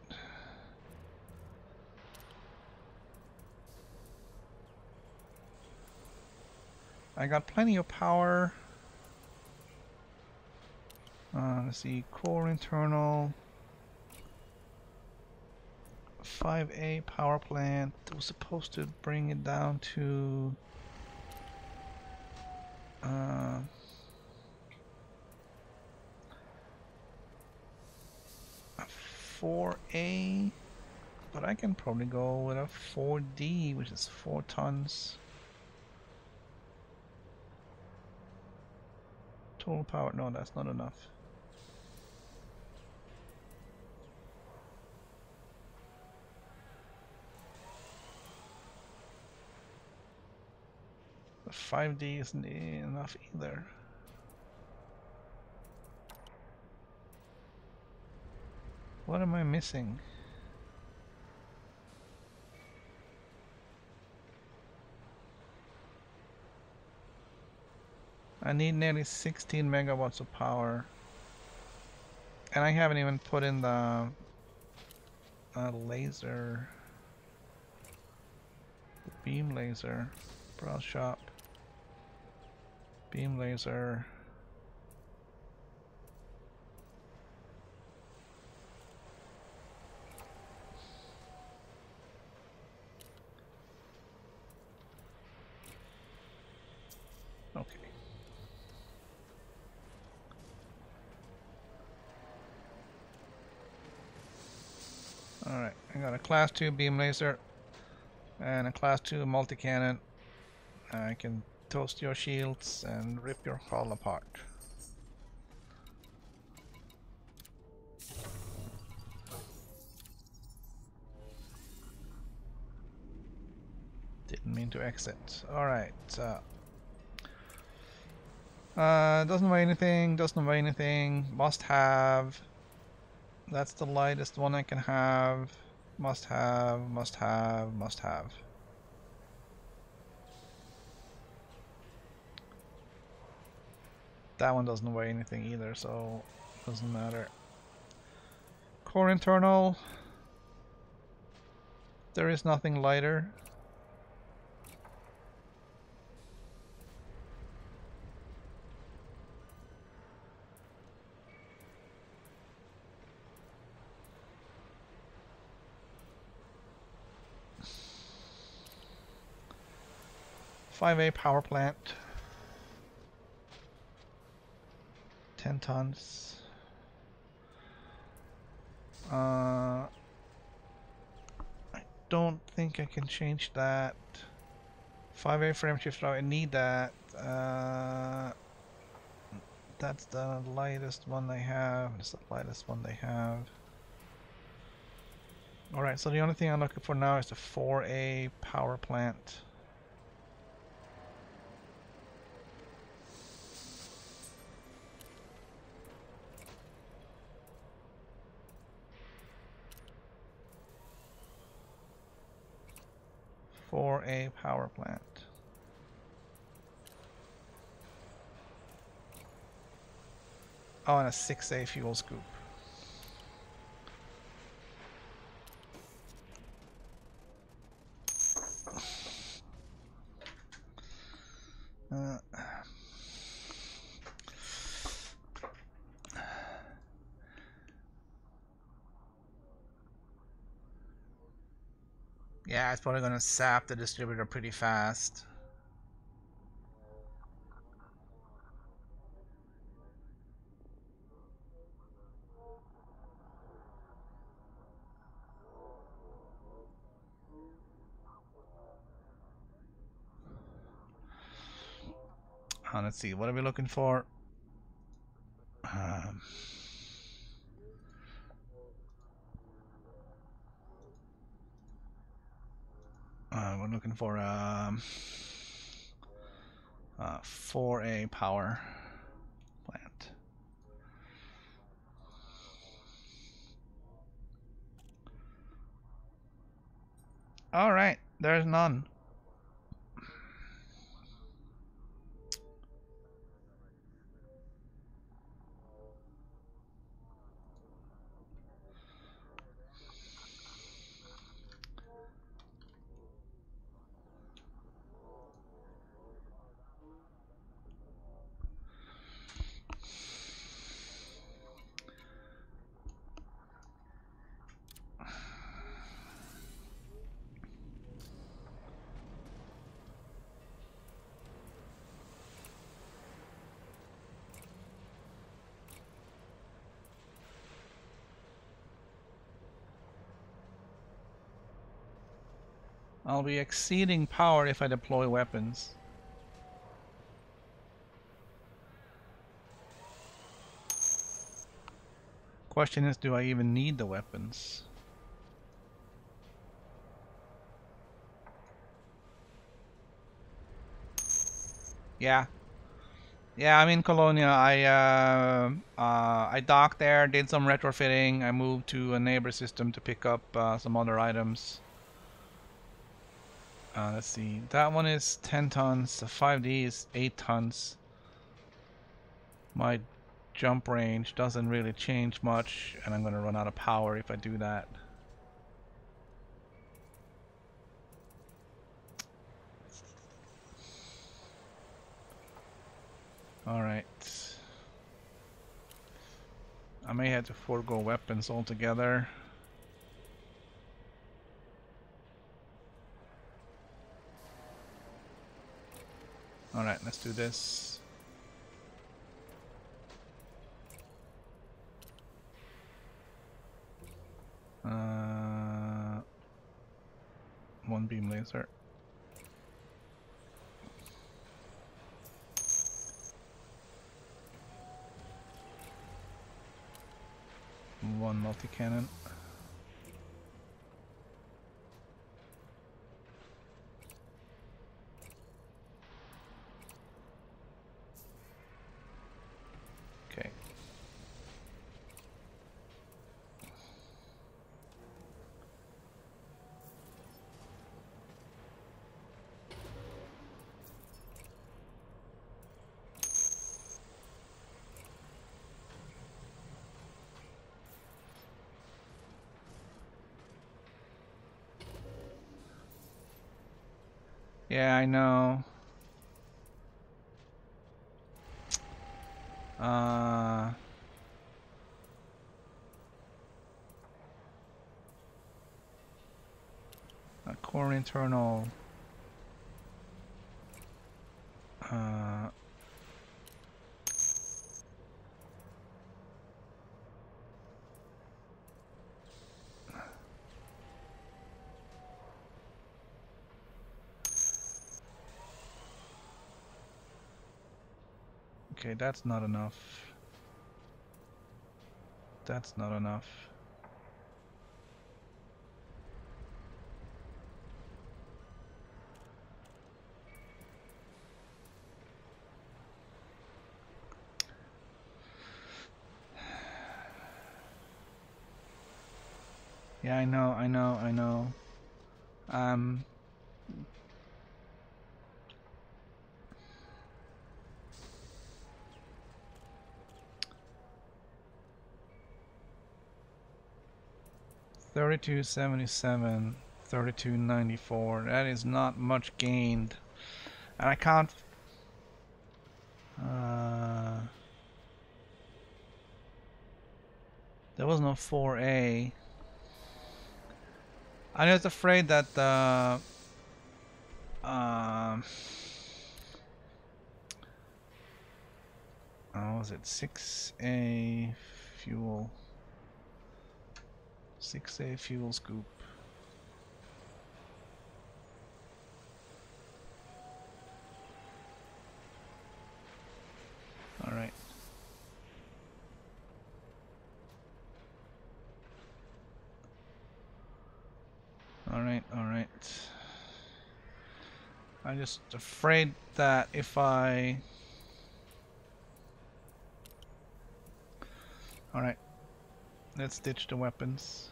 I got plenty of power. Let's see, core internal. 5A power plant. It was supposed to bring it down to 4A, but I can probably go with a 4D, which is 4 tons. Total power, no, that's not enough. The 5D isn't enough either. What am I missing? I need nearly 16 megawatts of power. And I haven't even put in the laser. The beam laser. Browse shop. Beam laser. Okay. Alright, I got a class 2 beam laser and a class 2 multi-cannon. I can toast your shields and rip your hull apart. Didn't mean to exit. Alright, doesn't weigh anything, doesn't weigh anything. Must have. That's the lightest one I can have. Must have, must have, must have. That one doesn't weigh anything either, so it doesn't matter. Core internal. There is nothing lighter. "5A power plant, 10 tons. I don't think I can change that. 5A frame shifter, I need that. That's the lightest one they have. It's the lightest one they have. Alright, so the only thing I'm looking for now is the 4A power plant. 4A power plant. Oh, and a 6A fuel scoop. Yeah, it's probably gonna sap the distributor pretty fast. Let's see, what are we looking for? We're looking for 4A power plant. All right, there's none. I'll be exceeding power if I deploy weapons. Question is, do I even need the weapons? Yeah. Yeah, I'm in Colonia. I docked there, did some retrofitting. I moved to a neighbor system to pick up some other items. Let's see. That one is 10 tons. The 5D is 8 tons. My jump range doesn't really change much, and I'm gonna run out of power if I do that. Alright. I may have to forego weapons altogether. Alright, let's do this. One beam laser. One multi-cannon. Okay. Yeah, I know. A core internal. Okay, that's not enough. That's not enough. Yeah, I know. $32.77, $32.94. That is not much gained, and I can't. There was no 4A. I'm just afraid that the what was it? 6A fuel. 6A fuel scoop. All right. All right. I'm just afraid that if I... All right. Let's ditch the weapons.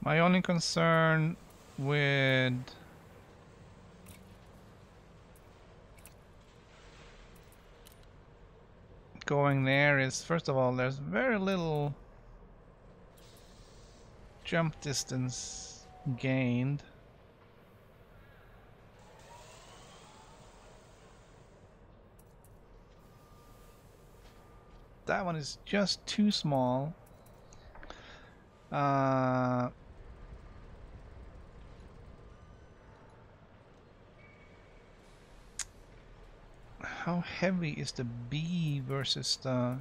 My only concern with going there is, first of all, there's very little jump distance gained. That one is just too small. How heavy is the B versus the...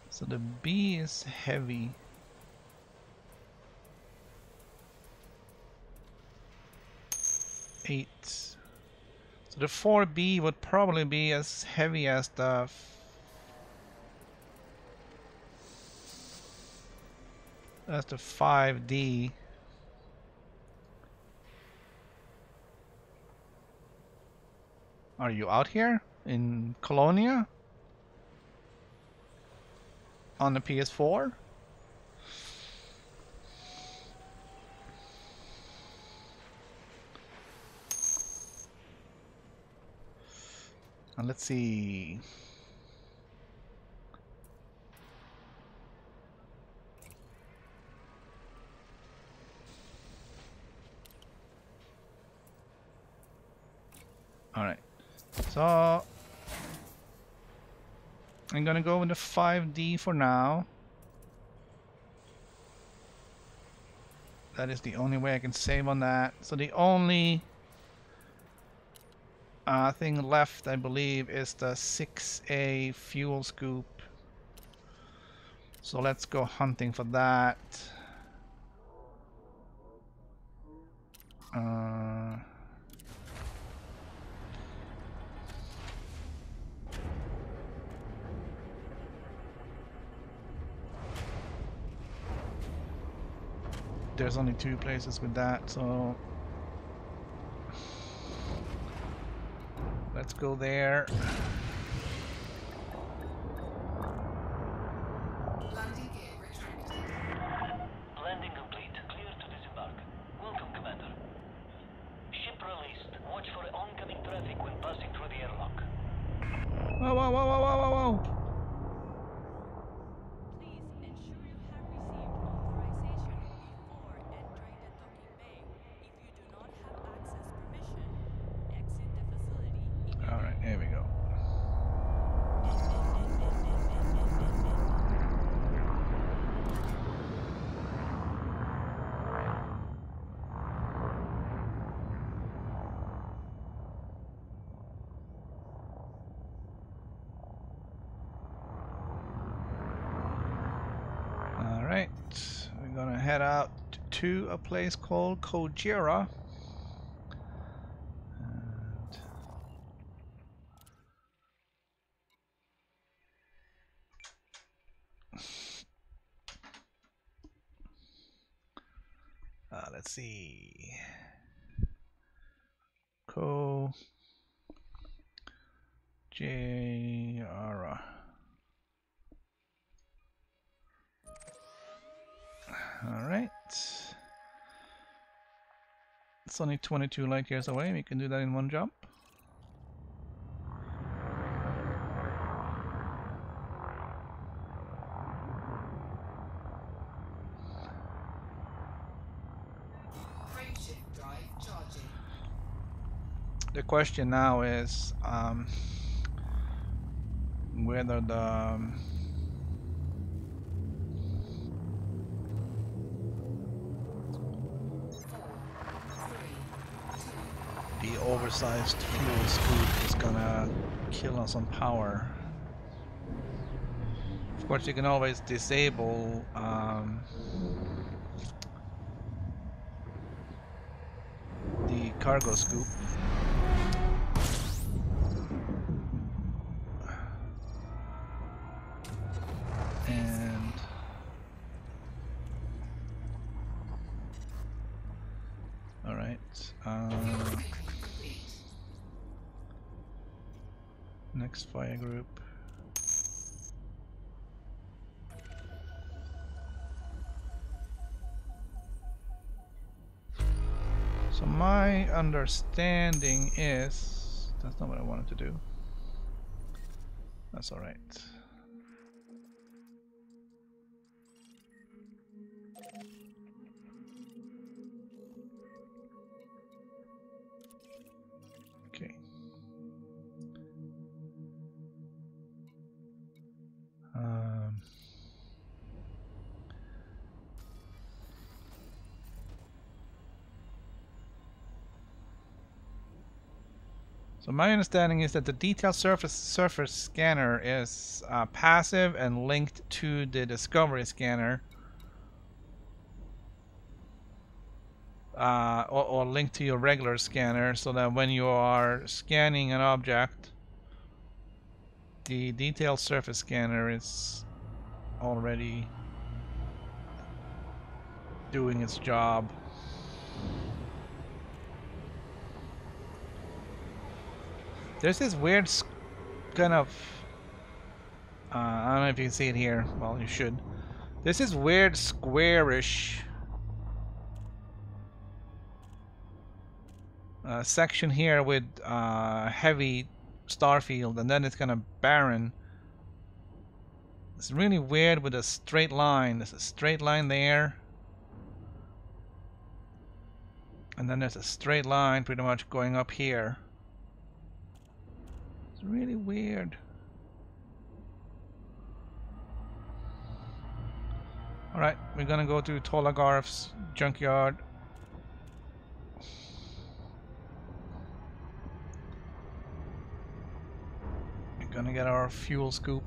So the B is heavy. So the 4B would probably be as heavy as the as the 5D. Are you out here in Colonia on the PS4? Let's see. All right. So I'm gonna go with the 5D for now. That is the only way I can save on that. So the only thing left, I believe, is the 6A fuel scoop. So let's go hunting for that. There's only 2 places with that, so let's go there. Landing gear retracted. Landing complete. Clear to disembark. Welcome, Commander. Ship released. Watch for oncoming traffic when passing through the airlock. Whoa, whoa, whoa, whoa, whoa, whoa, whoa! Please ensure you have received authorization before entering the docking bay. If you do not have access permission, exit the facility immediately. All right, here we go. head out to a place called Kojira. And let's see. Kojira. Alright. It's only 22 light years away. We can do that in one jump. Frameshift drive charging. The question now is whether the oversized fuel scoop is gonna kill us on power. Of course, you can always disable the cargo scoop. And all right. Next fire group. So my understanding is that's not what I wanted to do. That's all right. Okay. So my understanding is that the detailed surface scanner is passive and linked to the discovery scanner, or linked to your regular scanner, so that when you are scanning an object, the detailed surface scanner is already doing its job. There's this weird kind of I don't know if you can see it here. Well, you should. There's this weird squarish section here with heavy star field, and then it's kind of barren. It's really weird with a straight line. There's a straight line there, and then there's a straight line pretty much going up here. It's really weird. Alright, we're gonna go to Tolagarf's junkyard. We're gonna get our fuel scoop.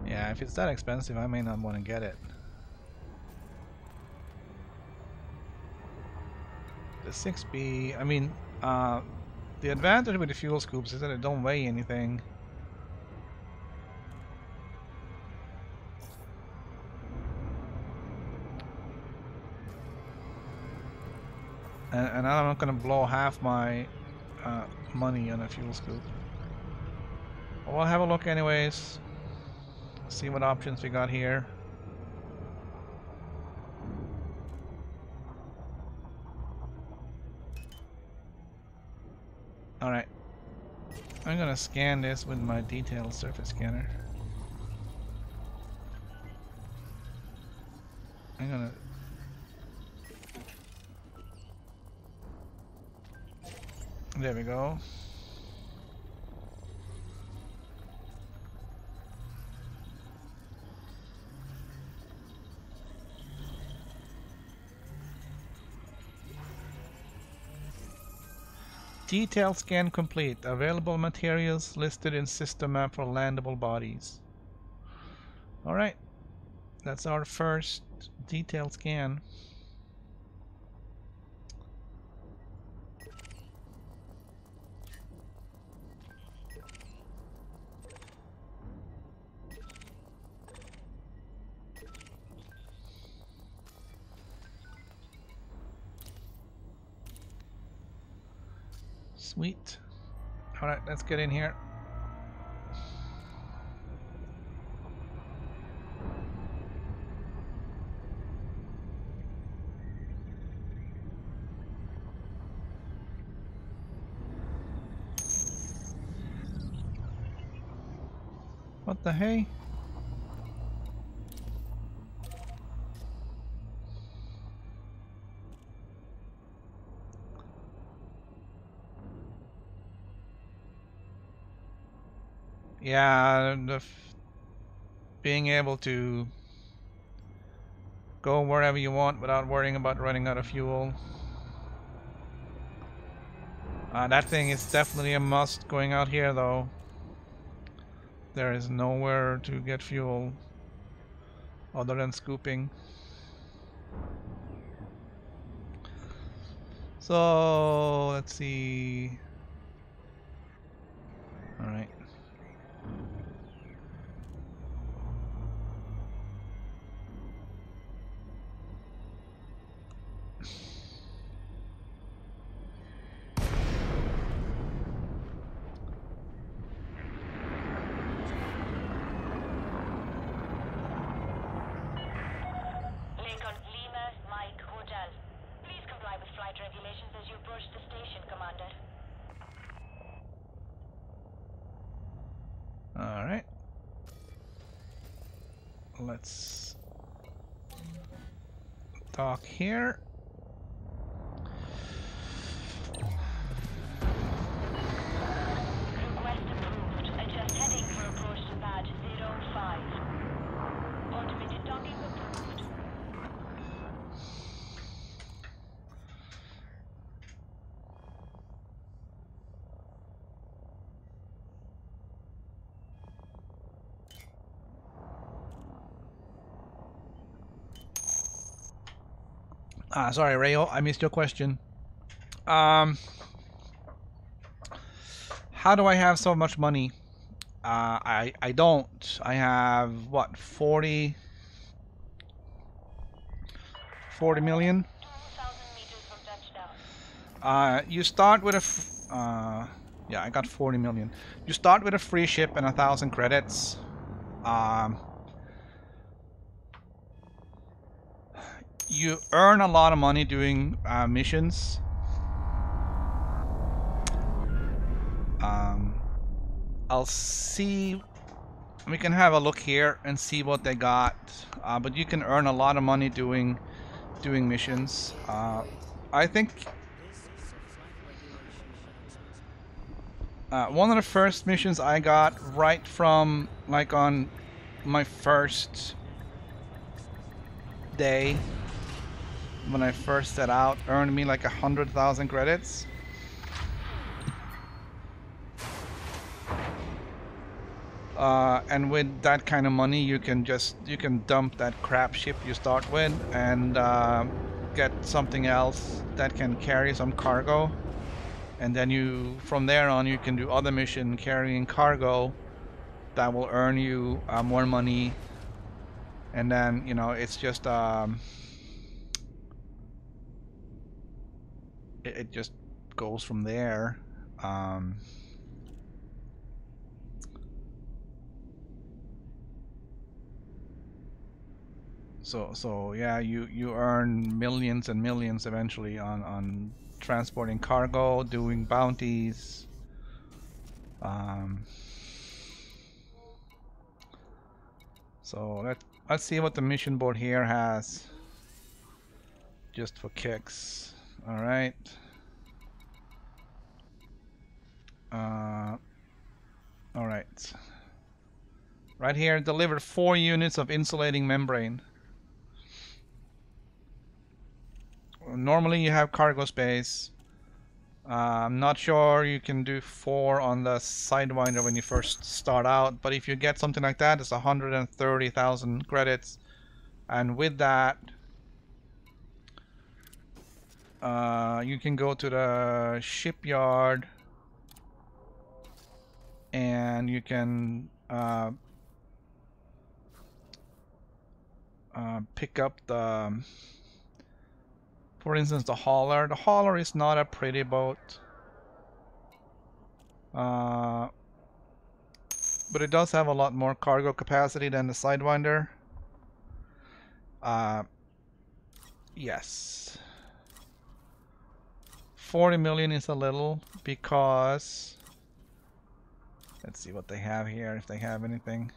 Yeah, if it's that expensive, I may not want to get it. The 6B, I mean, the advantage with the fuel scoops is that they don't weigh anything. And I'm not going to blow half my money on a fuel scoop. But we'll have a look anyways. See what options we got here. Alright. I'm gonna scan this with my detailed surface scanner. I'm gonna... There we go. Detail scan complete. Available materials listed in system map for landable bodies. Alright, that's our first detail scan. Sweet. Alright, let's get in here. What the hey? Yeah, being able to go wherever you want without worrying about running out of fuel. That thing is definitely a must going out here though. There is nowhere to get fuel other than scooping. So let's see. Alright. Lincoln, Lima, Mike, Hotel. Please comply with flight regulations as you approach the station, Commander. Alright. Let's dock here. Request approved. Adjust heading for approach to pad 05. Automated docking approved. Sorry, Rayo, I missed your question. How do I have so much money? I don't. I have what, 40 million? 2,000 meters from touchdown. You start with yeah, I got 40 million. You start with a free ship and 1,000 credits. You earn a lot of money doing missions. I'll see. We can have a look here and see what they got. But you can earn a lot of money doing missions. I think one of the first missions I got right from like on my first day when I first set out earned me like 100,000 credits. And with that kind of money, you can dump that crap ship you start with and get something else that can carry some cargo, and then from there on you can do other mission carrying cargo that will earn you more money, and then it's just it just goes from there. So yeah, you earn millions and millions eventually on transporting cargo, doing bounties. So let's see what the mission board here has, just for kicks. All right. All right. Right here, deliver 4 units of insulating membrane. Normally you have cargo space. I'm not sure you can do 4 on the Sidewinder when you first start out, but if you get something like that, it's 130,000 credits. And with that, you can go to the shipyard and you can pick up the, for instance, the hauler. The hauler is not a pretty boat, but it does have a lot more cargo capacity than the Sidewinder. Yes. 40 million is a little because let's see what they have here, if they have anything.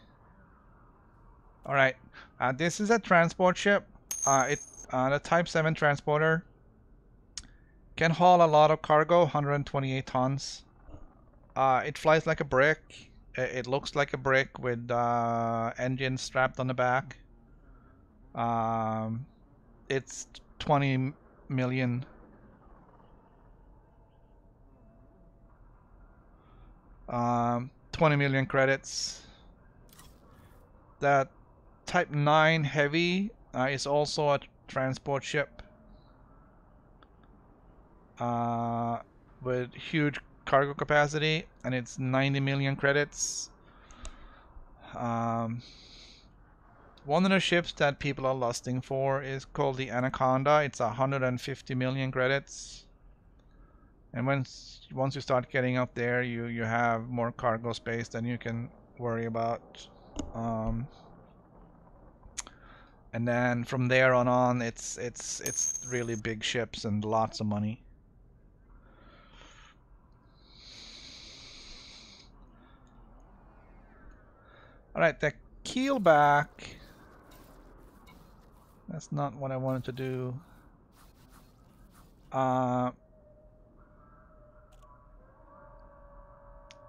Alright, this is a transport ship. The Type 7 transporter can haul a lot of cargo, 128 tons. It flies like a brick. It looks like a brick with engines strapped on the back. It's 20 million. Um, 20 million credits. That Type 9 Heavy is also a transport ship with huge cargo capacity, and it's 90 million credits. One of the ships that people are lusting for is called the Anaconda. It's 150 million credits. And once you start getting up there, you have more cargo space than you can worry about. And then from there on, it's really big ships and lots of money. All right, the keelback. That's not what I wanted to do.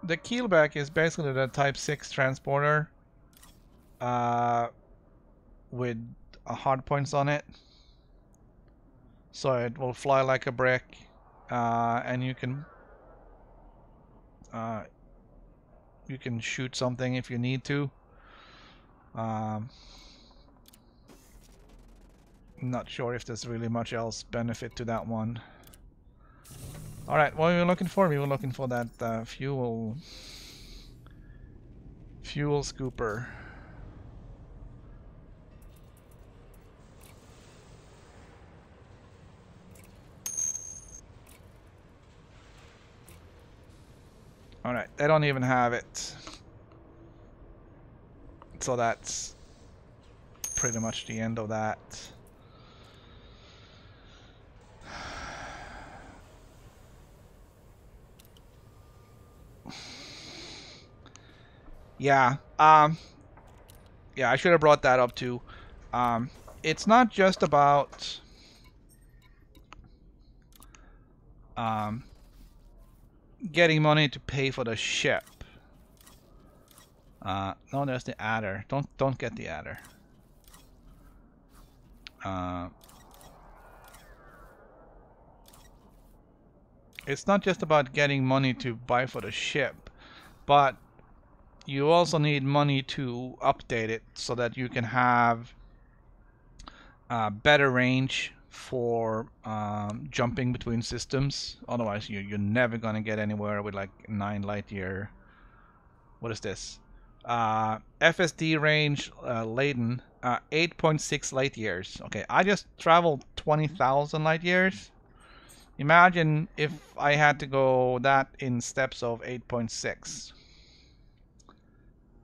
The keelback is basically the Type 6 transporter with hard points on it. So it will fly like a brick, and you can shoot something if you need to. Not sure if there's really much else benefit to that one. Alright, what were we looking for? We were looking for that fuel scooper. Alright, they don't even have it. So that's pretty much the end of that. Yeah, yeah, I should have brought that up too. It's not just about getting money to pay for the ship. No, there's the adder. Don't get the adder. It's not just about getting money to buy for the ship, but you also need money to update it so that you can have better range for jumping between systems. Otherwise, you're never gonna get anywhere with like 9 light year. What is this? FSD range laden 8.6 light years. Okay, I just traveled 20,000 light years. Imagine if I had to go that in steps of 8.6.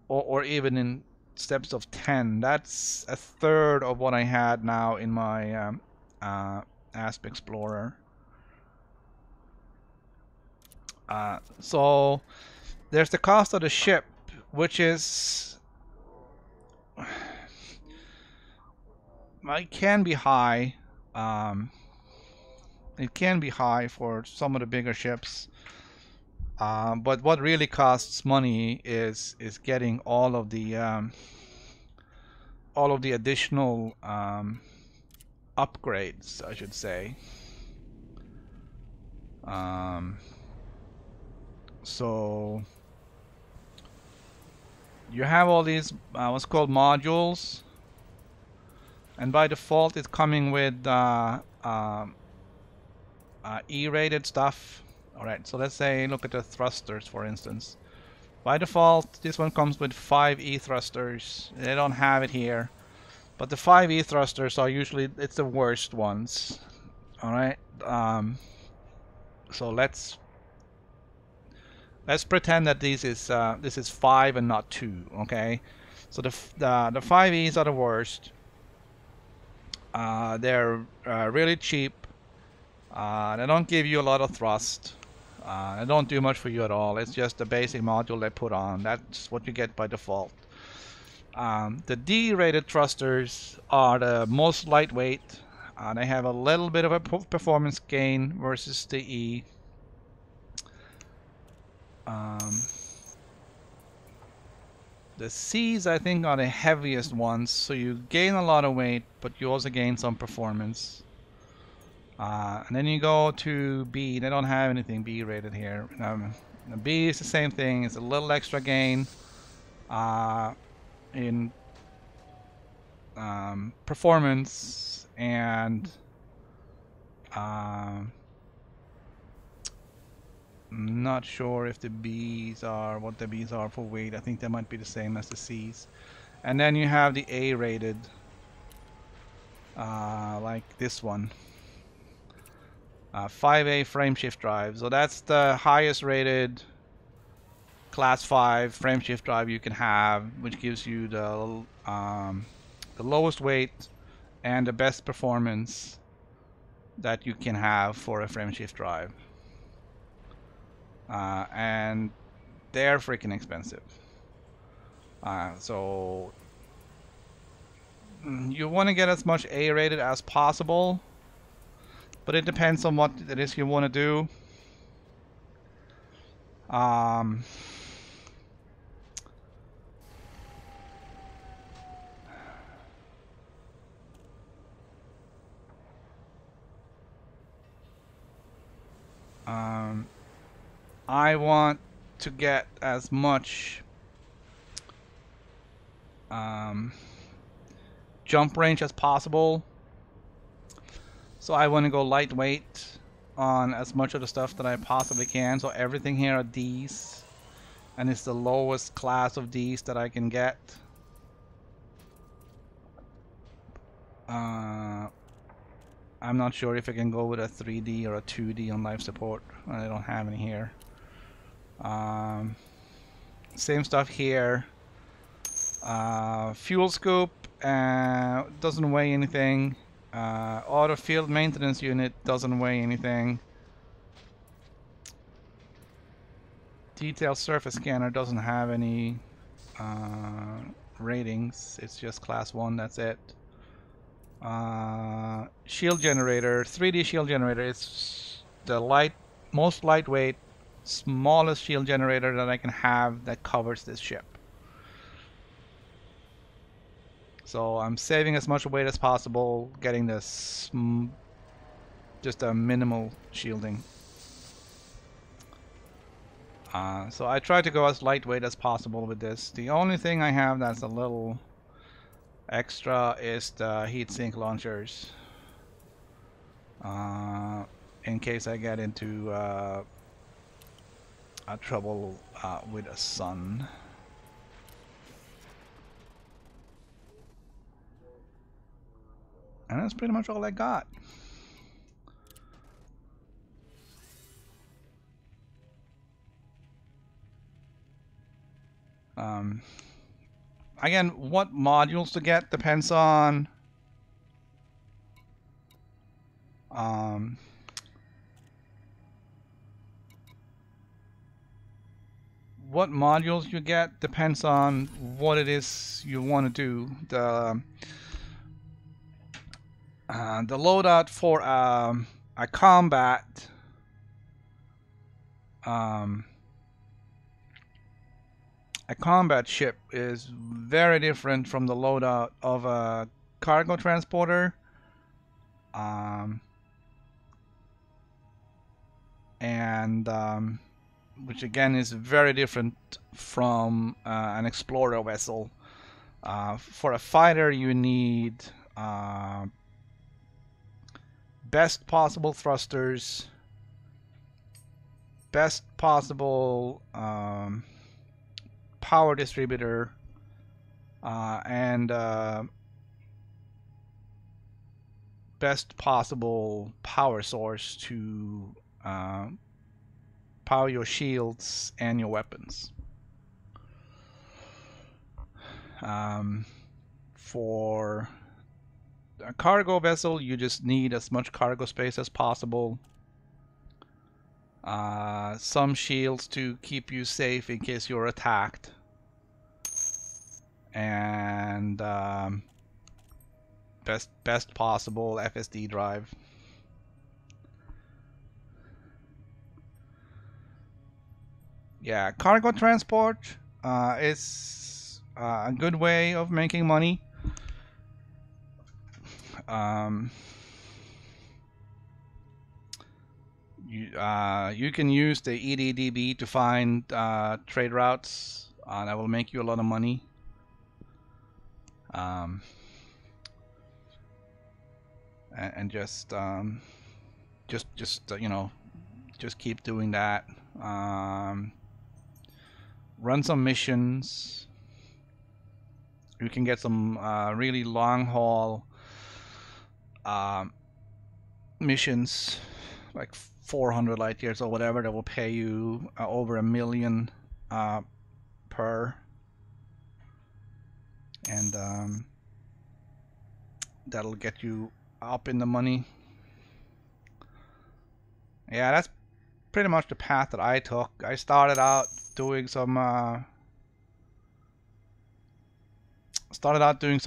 Or even in steps of 10. That's a third of what I had now in my Asp Explorer. So there's the cost of the ship, which is it can be high. It can be high for some of the bigger ships. But what really costs money is getting all of the additional upgrades, I should say. Um, so you have all these what's called modules, and by default it's coming with E-rated stuff. Alright, so let's say look at the thrusters for instance. By default this one comes with 5 E thrusters. They don't have it here, but the 5 E thrusters are usually it's the worst ones. Alright, so let's pretend that this is 5 and not 2. Okay, so the 5Es are the worst. They're really cheap. They don't give you a lot of thrust. They don't do much for you at all. It's just the basic module they put on. That's what you get by default. The D-rated thrusters are the most lightweight. They have a little bit of a performance gain versus the E. The C's I think are the heaviest ones, so you gain a lot of weight, but you also gain some performance. And then you go to B. They don't have anything B rated here. B is the same thing. It's a little extra gain in performance and I'm not sure if the B's are what the B's are for weight. I think they might be the same as the C's. And then you have the A rated, like this one. 5A frame shift drive. So that's the highest rated class 5 frame shift drive you can have, which gives you the lowest weight and the best performance that you can have for a frame shift drive. And they're freaking expensive. So you want to get as much A rated as possible, but it depends on what it is you want to do. I want to get as much jump range as possible. So I want to go lightweight on as much of the stuff that I possibly can. So everything here are D's, and it's the lowest class of D's that I can get. I'm not sure if I can go with a 3D or a 2D on life support. I don't have any here. Same stuff here. Fuel scoop doesn't weigh anything. Auto field maintenance unit doesn't weigh anything. Detailed surface scanner doesn't have any ratings. It's just class 1. That's it. Shield generator, 3D shield generator. It's the most lightweight, smallest shield generator that I can have that covers this ship. So I'm saving as much weight as possible, getting this just a minimal shielding. So I try to go as lightweight as possible with this. The only thing I have that's a little extra is the heatsink launchers, in case I get into trouble with a sun. And that's pretty much all I got. Again, what modules to get depends on what modules you get depends on what it is you want to do. The loadout for a combat ship is very different from the loadout of a cargo transporter, and which again is very different from an explorer vessel. For a fighter, you need best possible thrusters, best possible power distributor, and best possible power source to power your shields and your weapons. For a cargo vessel, you just need as much cargo space as possible. Some shields to keep you safe in case you're attacked. And best possible FSD drive. Yeah, cargo transport is a good way of making money. You can use the EDDB to find trade routes. That will make you a lot of money. And just you know, just keep doing that. Run some missions. You can get some really long haul missions, like 400 light years or whatever, that will pay you over $1 million per, and that'll get you up in the money. Yeah, that's pretty much the path that I took. I started out doing some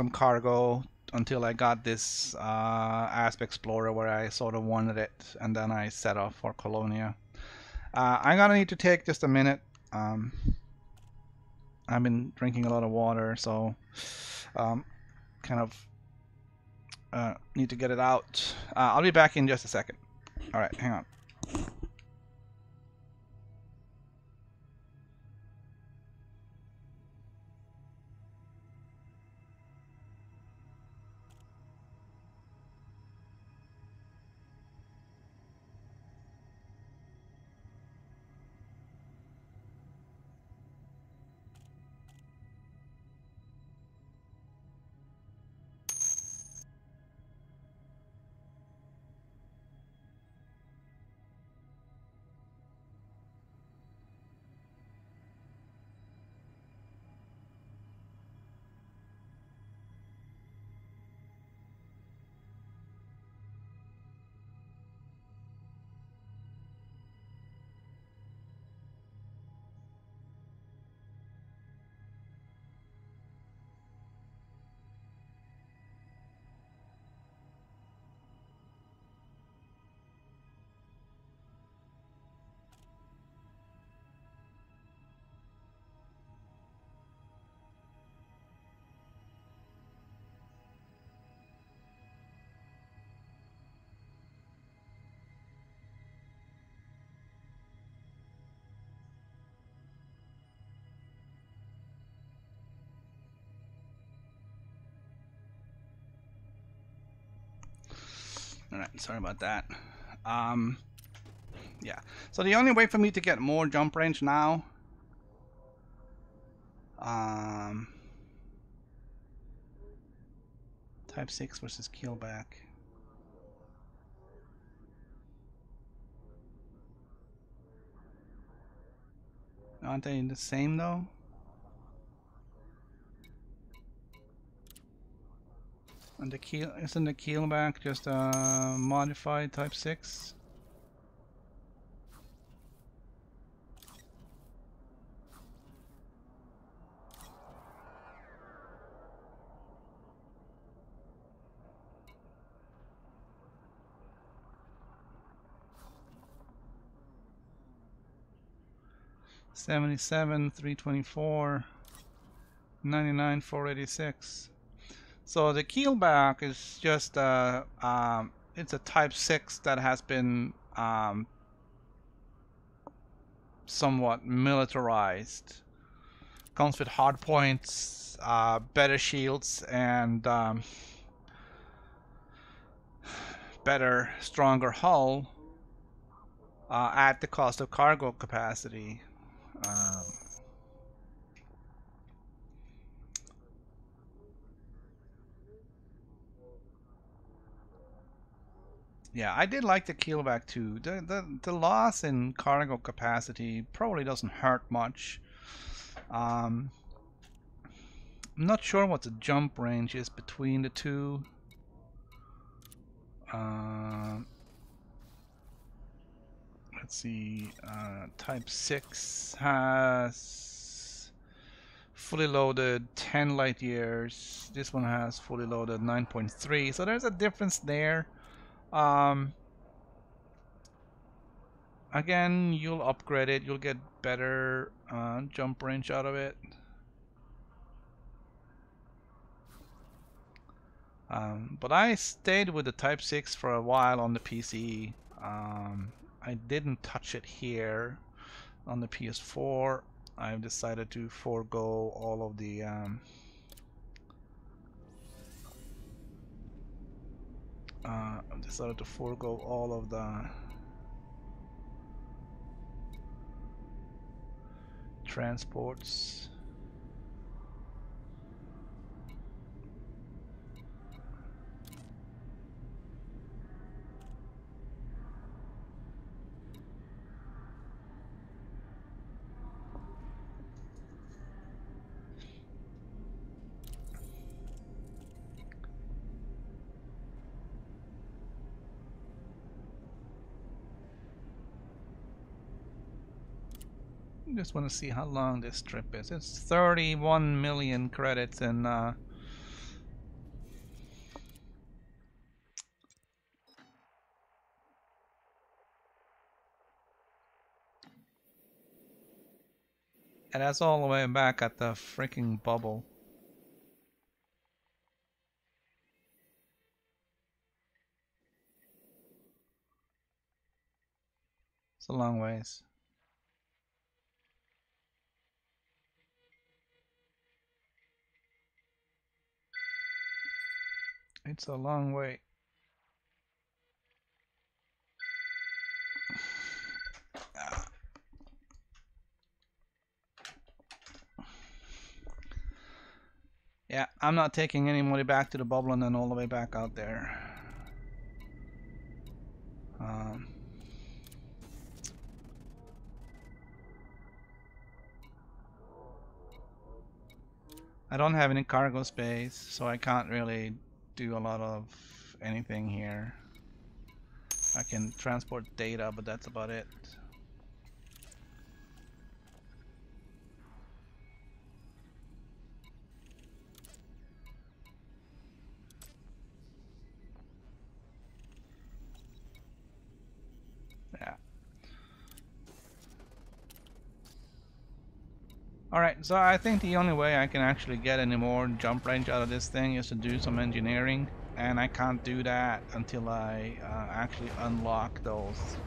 cargo until I got this Asp Explorer where I sort of wanted it, and then I set off for Colonia. I'm gonna need to take just a minute. I've been drinking a lot of water, so kind of need to get it out. I'll be back in just a second. Alright, hang on. Alright, sorry about that. Yeah, so the only way for me to get more jump range now, type 6 versus keelback. Aren't they the same though? And the keel, isn't the keelback just a modified type 6? $77, $324, $99, $486. So the keelback is just it's a type 6 that has been somewhat militarized. Comes with hard points, better shields, and better, stronger hull at the cost of cargo capacity. Yeah, I did like the keelback too. The loss in cargo capacity probably doesn't hurt much. I'm not sure what the jump range is between the two. Let's see. Type 6 has fully loaded 10 light years. This one has fully loaded 9.3. So there's a difference there. Again, you'll upgrade it. You'll get better jump range out of it. But I stayed with the Type 6 for a while on the PC. I didn't touch it here on the PS4. I've decided to forego all of the transports. Just want to see how long this trip is. It's 31 million credits and that's all the way back at the freaking bubble. It's a long ways. It's a long way. Yeah, I'm not taking any money back to the bubble and then all the way back out there. I don't have any cargo space, so I can't really do a lot of anything here. I can transport data, but that's about it. Yeah. Alright, so I think the only way I can actually get any more jump range out of this thing is to do some engineering, and I can't do that until I actually unlock those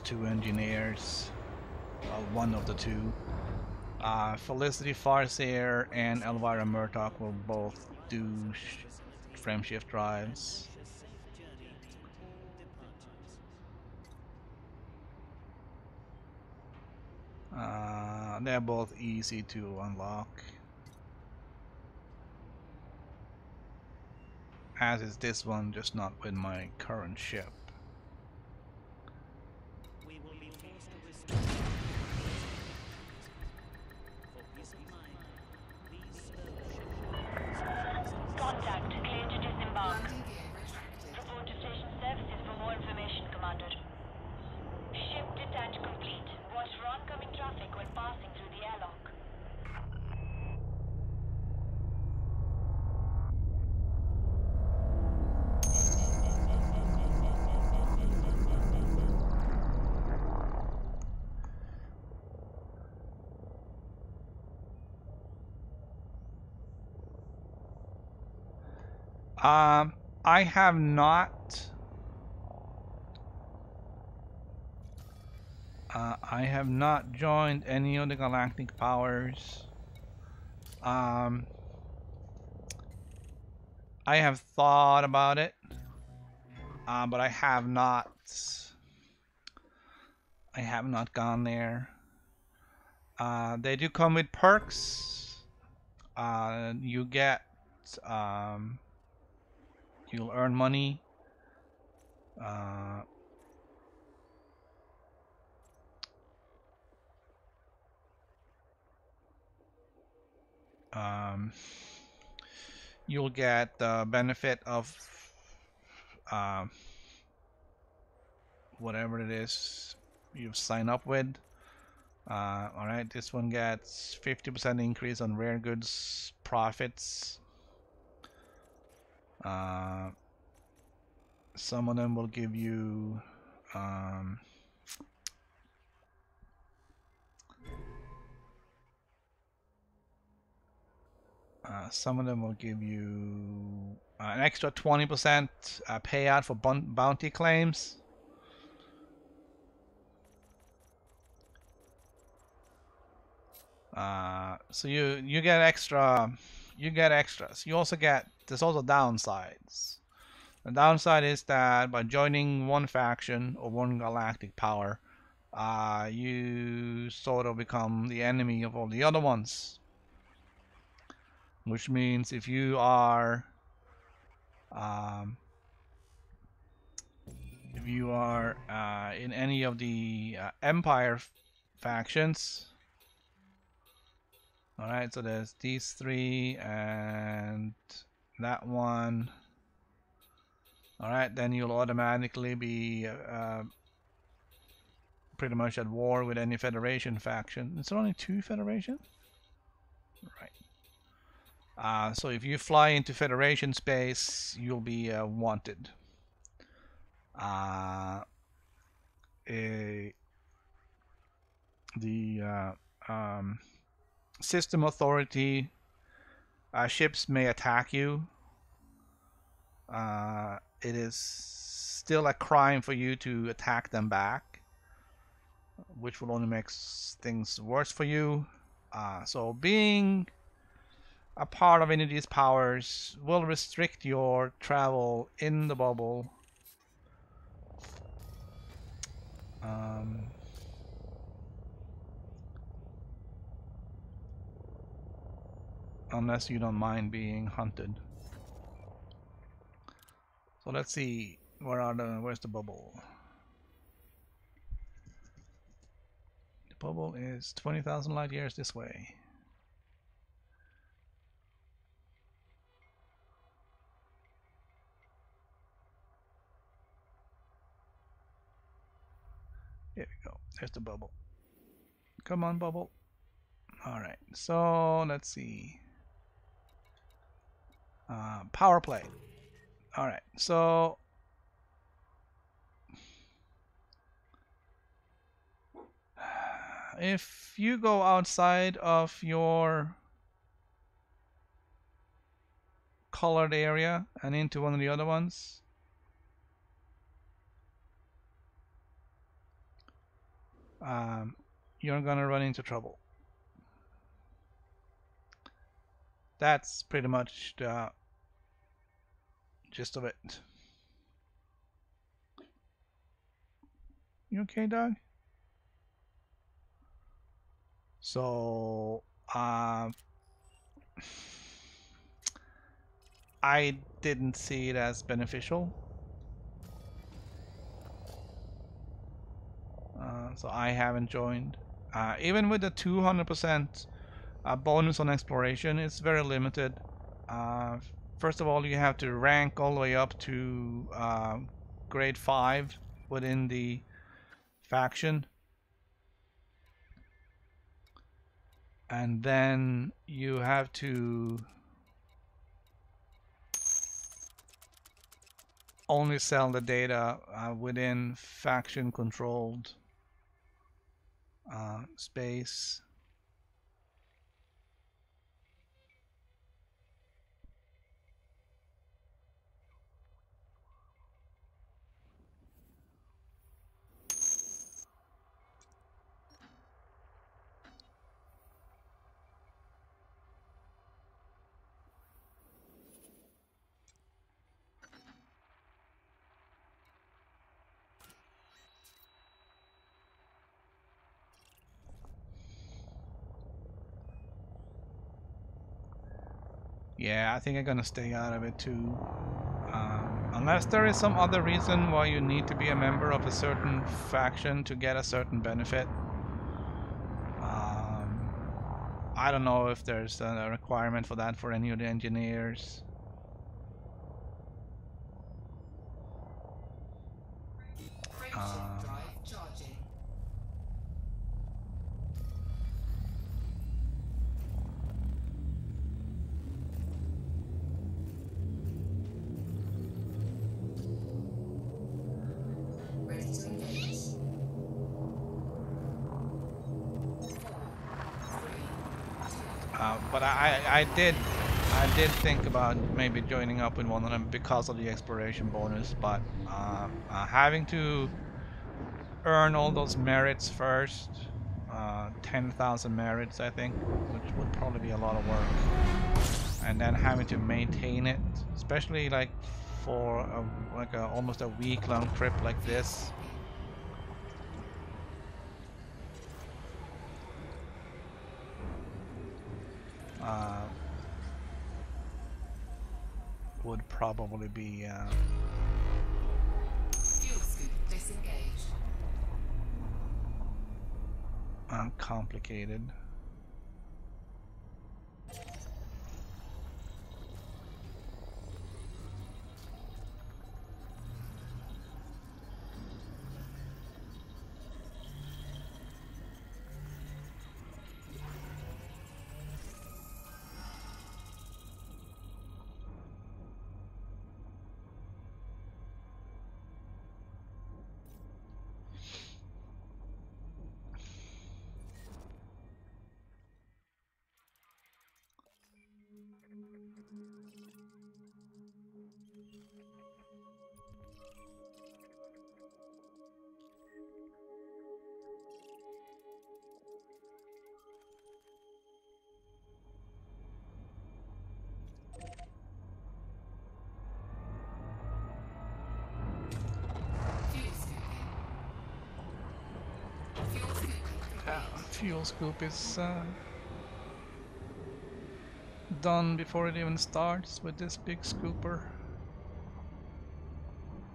two engineers. Well, one of the two. Felicity Farseer and Elvira Murdoch will both do frameshift drives. They're both easy to unlock, as is this one, just not with my current ship. We will be forced to restore for peace of mind. Please Contact. Clear to disembark. Landing gear retracted. Report to station services for more information, Commander. Ship detach complete. Watch for oncoming traffic when passing through the airlock. I have not I have not joined any of the galactic powers. I have thought about it, but I have not. I have not gone there. They do come with perks. You get, you'll earn money. You'll get the benefit of whatever it is you've signed up with. Alright, this one gets 50% increase on rare goods profits. Some of them will give you an extra 20% payout for bounty claims. So you get extra, you get extras. You also get, there's also downsides. The downside is that by joining one faction or one galactic power, you sort of become the enemy of all the other ones. Which means if you are in any of the Empire factions, alright, so there's these three and that one. Alright, then you'll automatically be pretty much at war with any Federation faction. Is there only 2 Federation? Right. So if you fly into Federation space, you'll be wanted. The system authority ships may attack you. It is still a crime for you to attack them back, which will only make things worse for you. So being a part of any of these powers will restrict your travel in the bubble. Unless you don't mind being hunted. So let's see, where's the bubble? The bubble is 20,000 light years this way. Here we go. There's the bubble. Come on, bubble. Alright, so let's see. Power play. Alright, so if you go outside of your colored area and into one of the other ones, you're gonna run into trouble. That's pretty much the gist of it. You okay, dog? So, I didn't see it as beneficial. So I haven't joined. Even with the 200% bonus on exploration, it's very limited. First of all, you have to rank all the way up to grade 5 within the faction. And then you have to only sell the data within faction controlled space. Yeah, I think I'm gonna stay out of it too. Unless there is some other reason why you need to be a member of a certain faction to get a certain benefit. I don't know if there's a requirement for that for any of the engineers. Frameshift drive charging. Ready to engage. 4, 3, 2. But I did think about maybe joining up with one of them because of the exploration bonus, but having to earn all those merits first, 10,000 merits I think, which would probably be a lot of work, and then having to maintain it, especially like for almost a week-long trip like this. Would probably be Fuel scoop disengaged. complicated. Fuel scooping. Fuel scooping complete. Fuel scoop is done before it even starts with this big scooper.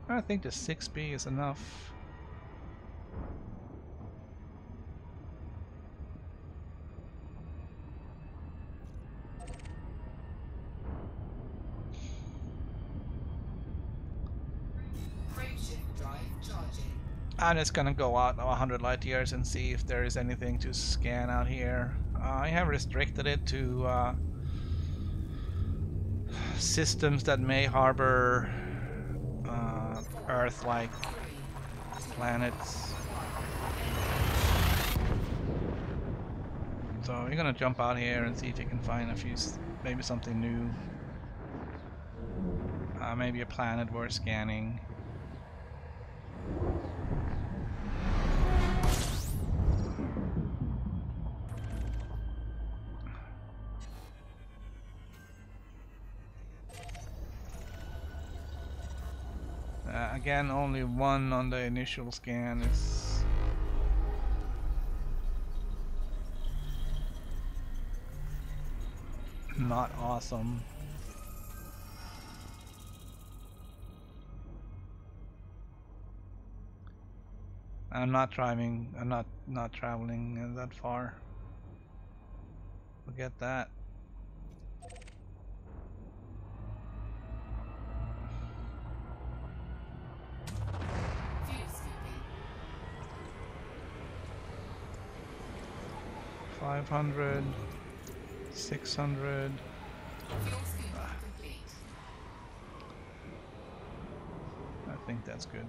I think the 6B is enough. Frameshift drive charging. I'm just gonna go out 100 light years and see if there is anything to scan out here. I have restricted it to systems that may harbor Earth-like planets. So you're gonna jump out here and see if you can find a few, maybe something new. Maybe a planet worth scanning. Again, only one on the initial scan is not awesome. I'm not driving. I'm not traveling that far. Forget that. Fuel scooping. 500, 600. Fuel scooping complete. I think that's good.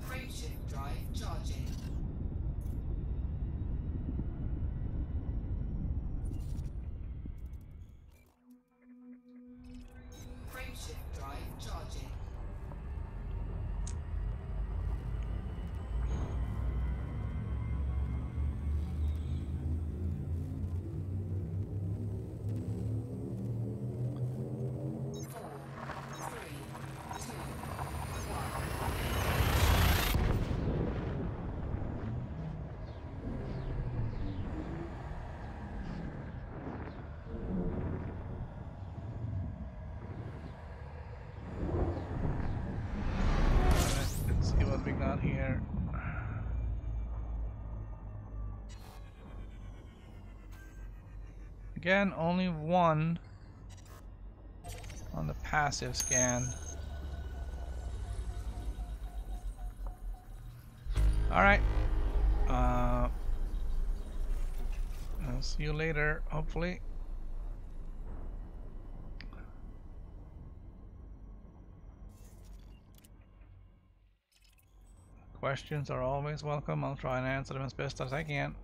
Frameshift drive charging. Frameshift drive charging. Again, only one on the passive scan. Alright. I'll see you later, hopefully. Questions are always welcome. I'll try and answer them as best as I can.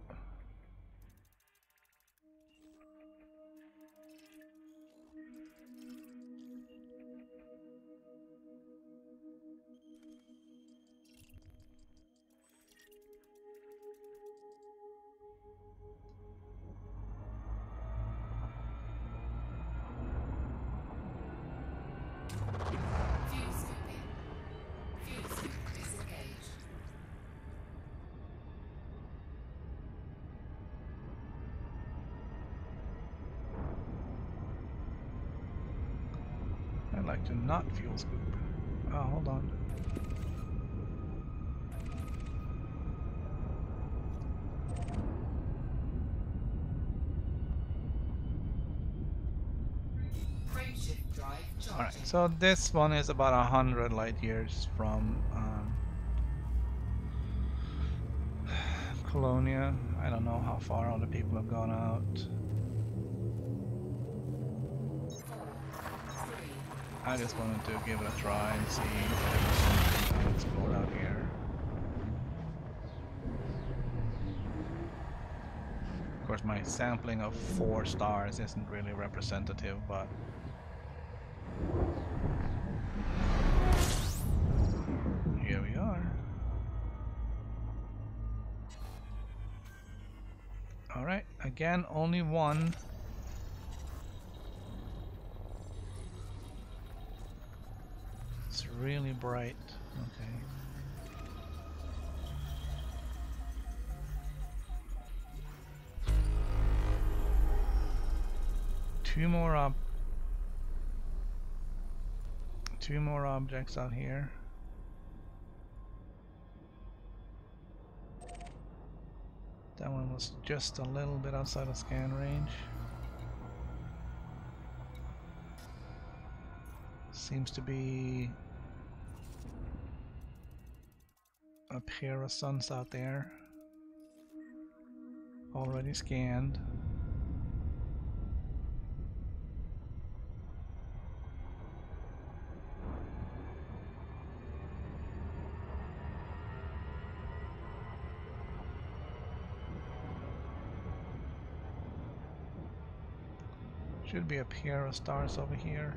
Fuel scooping. Fuel scoop disengaged. I'd like to not fuel scoop. Oh, hold on. Frameshift drive charging. Alright, so this one is about 100 light years from Colonia. I don't know how far other people have gone out. 4, 3, I just wanted to give it a try and see if there was something explored out here. Of course, my sampling of 4 stars isn't really representative, but here we are. Alright, again, only one. It's really bright. Okay. Two more objects out here. That one was just a little bit outside of scan range. Seems to be a pair of suns out there. Already scanned. Should be a pair of stars over here.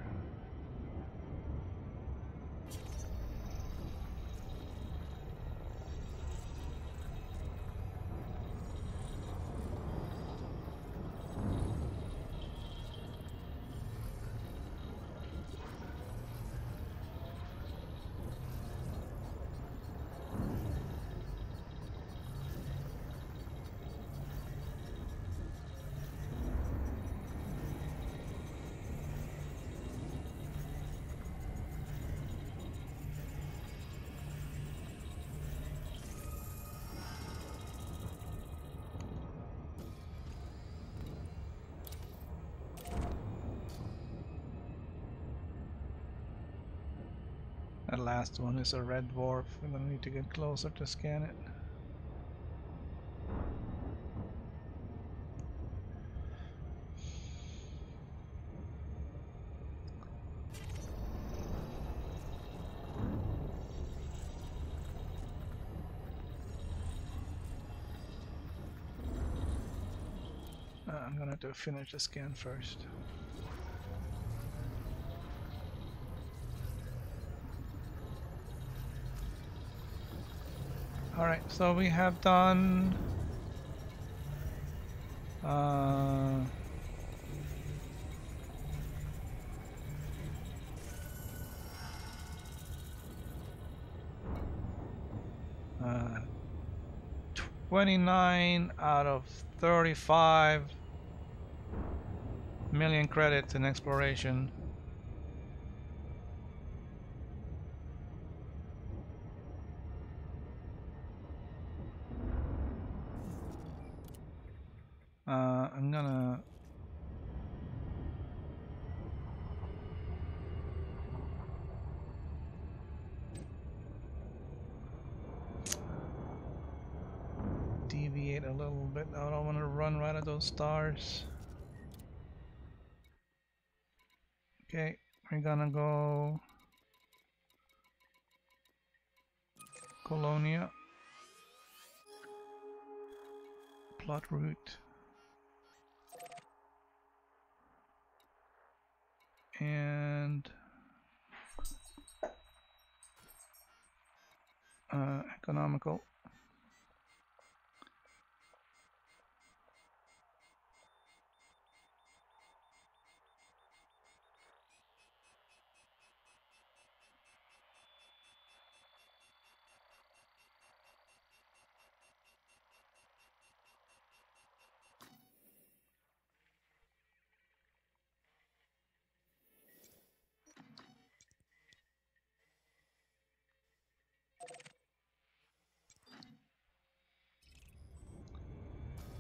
That last one is a red dwarf. We're gonna need to get closer to scan it. I'm gonna have to finish the scan first. Alright, so we have done 29 out of 35 million credits in exploration. I'm gonna run right at those stars. Okay, we're gonna go Colonia. Plot route. And economical.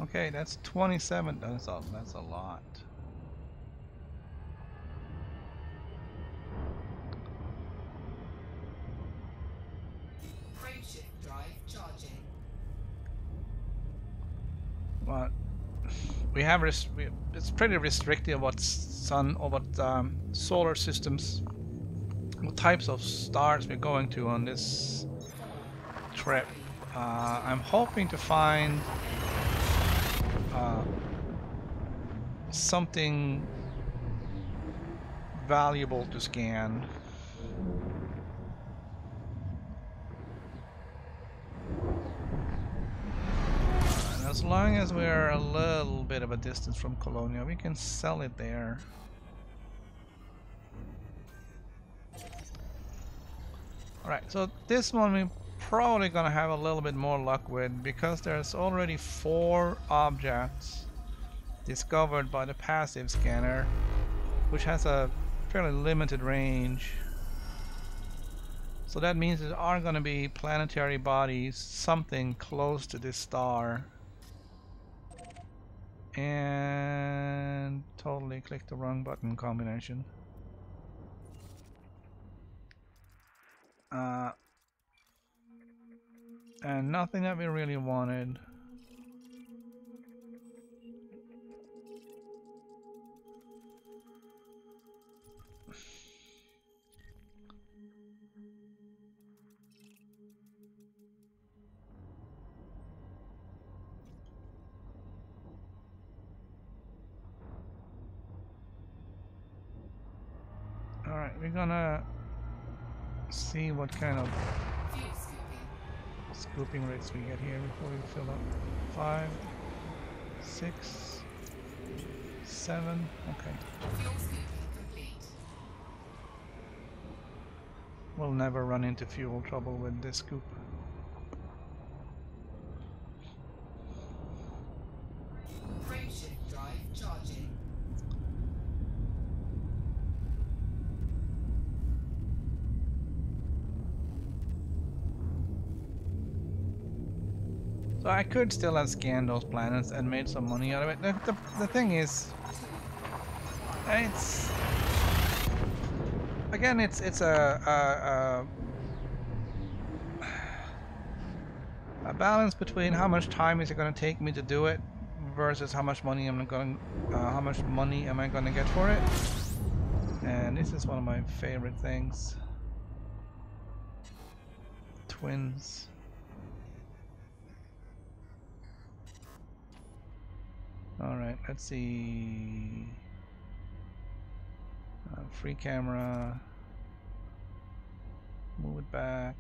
Okay, that's 27. That's a lot. Frameshift drive charging. But we have it's pretty restrictive what sun or what solar systems, what types of stars we're going to on this trip. I'm hoping to find something valuable to scan. And as long as we're a little bit of a distance from Colonia, we can sell it there. Alright, so this one we're probably gonna have a little bit more luck with because there's already 4 objects discovered by the passive scanner, which has a fairly limited range. So that means there are going to be planetary bodies, something close to this star. And totally clicked the wrong button combination. And nothing that we really wanted. Alright, we're gonna see what kind of Fuel scooping. scooping rates we get here before we fill up. 5, 6, 7, okay. Fuel scooping complete. We'll never run into fuel trouble with this scoop. Frameshift drive charging. So I could still have scanned those planets and made some money out of it. The thing is, it's again, it's a balance between how much time is it going to take me to do it versus how much money am I going to get for it. And this is one of my favorite things. Twins. Alright, let's see. Free camera. Move it back.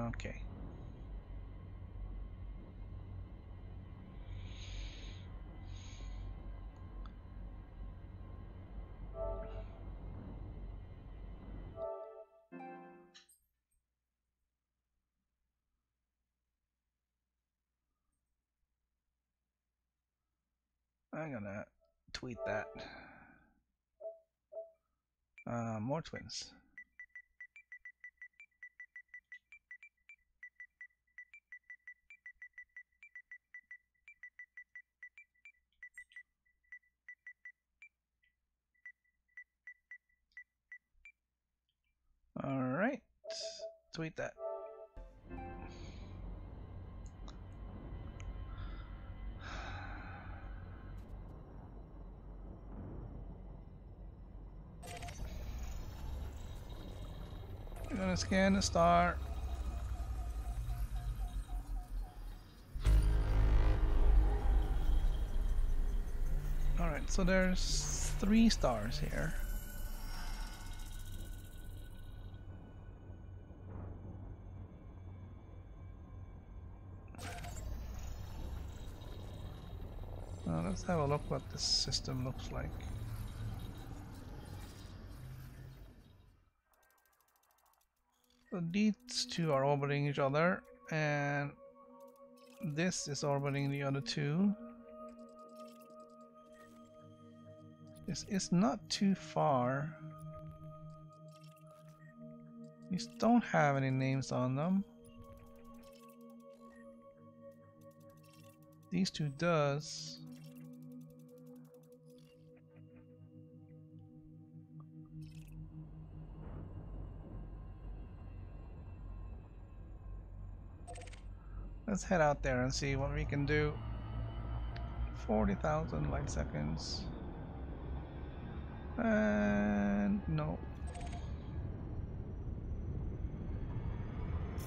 Okay. I'm gonna tweet that. More twins. tweet that. We're gonna scan the star. Alright, so there's 3 stars here. Now let's have a look what this system looks like. So these 2 are orbiting each other, and this is orbiting the other 2. This is not too far. These don't have any names on them. These 2 does. Let's head out there and see what we can do. 40,000 light seconds. And no.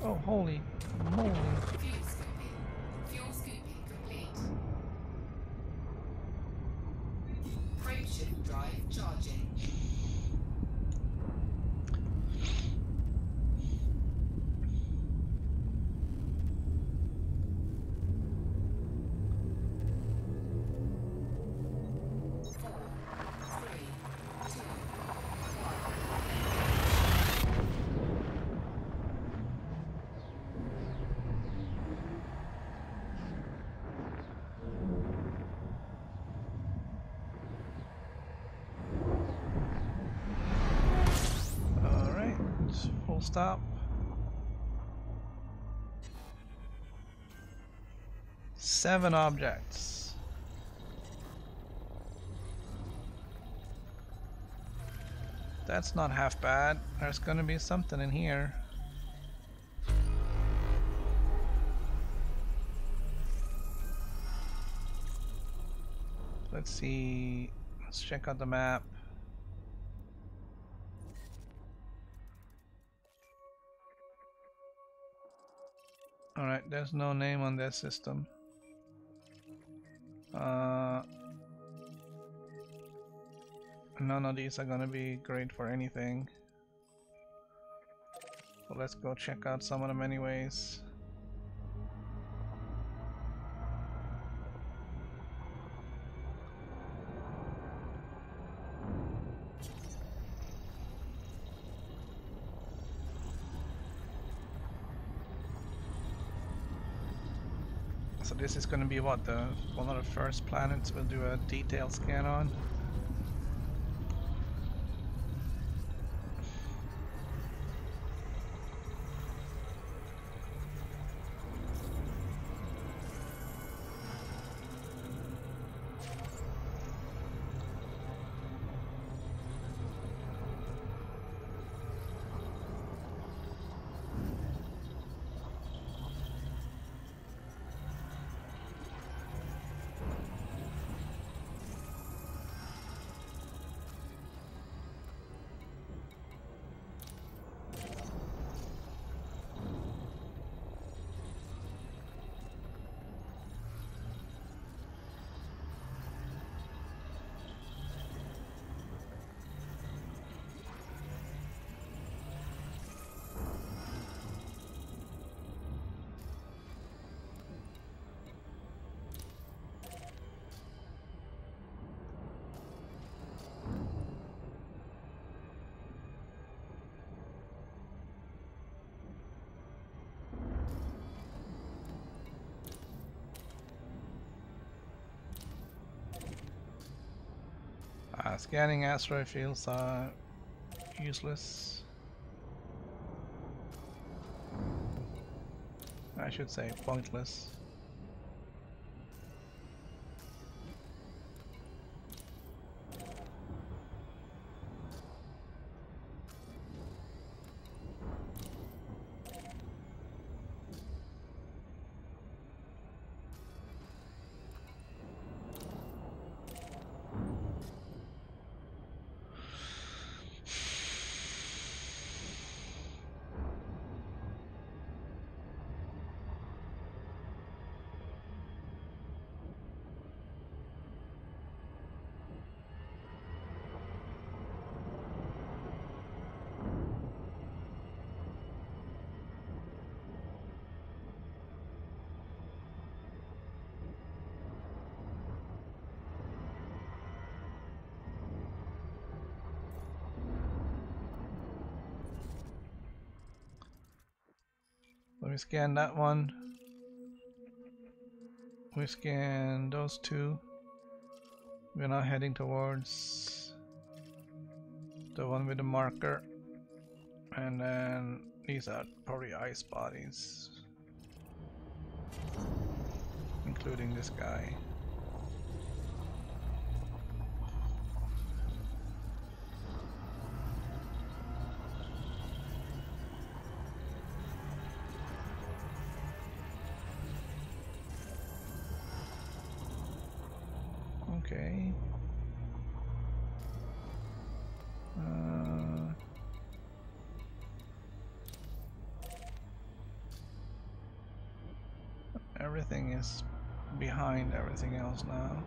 Oh, holy moly. Fuel scooping. Fuel scooping complete. Frameshift drive charging. Full stop. Seven objects. That's not half bad. There's gonna be something in here. Let's see. Let's check out the map. Alright, there's no name on this system. None of these are gonna be great for anything. So let's go check out some of them anyways. So this is gonna be what, one of the first planets we'll do a detailed scan on. Scanning asteroid fields are useless. I should say pointless. we scan that one. We scan those two. We're now heading towards the one with the marker. And then these are probably ice bodies. Including this guy. Okay. Everything is behind everything else now.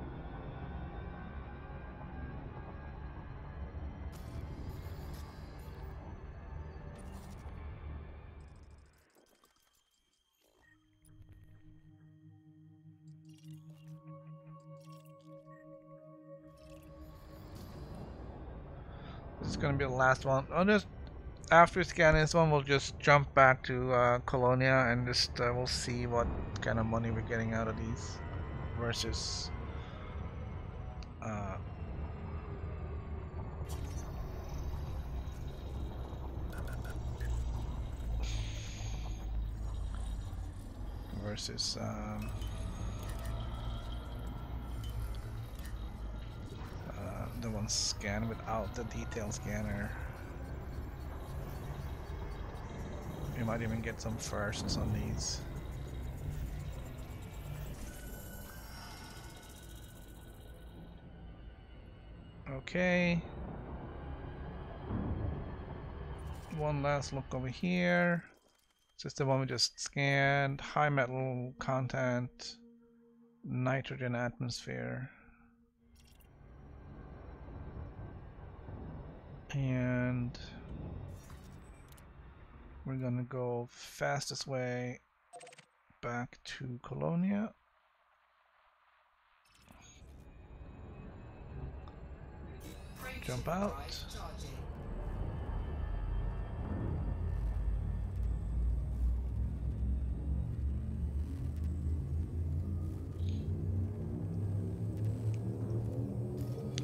This is gonna be the last one. I'll just after we scan this one, we'll just jump back to Colonia and just we'll see what kind of money we're getting out of these versus versus the one scanned without the detail scanner. We might even get some firsts on these. Okay. One last look over here. This is the one we just scanned. High metal content, nitrogen atmosphere. And we're gonna go fastest way back to Colonia. Jump out.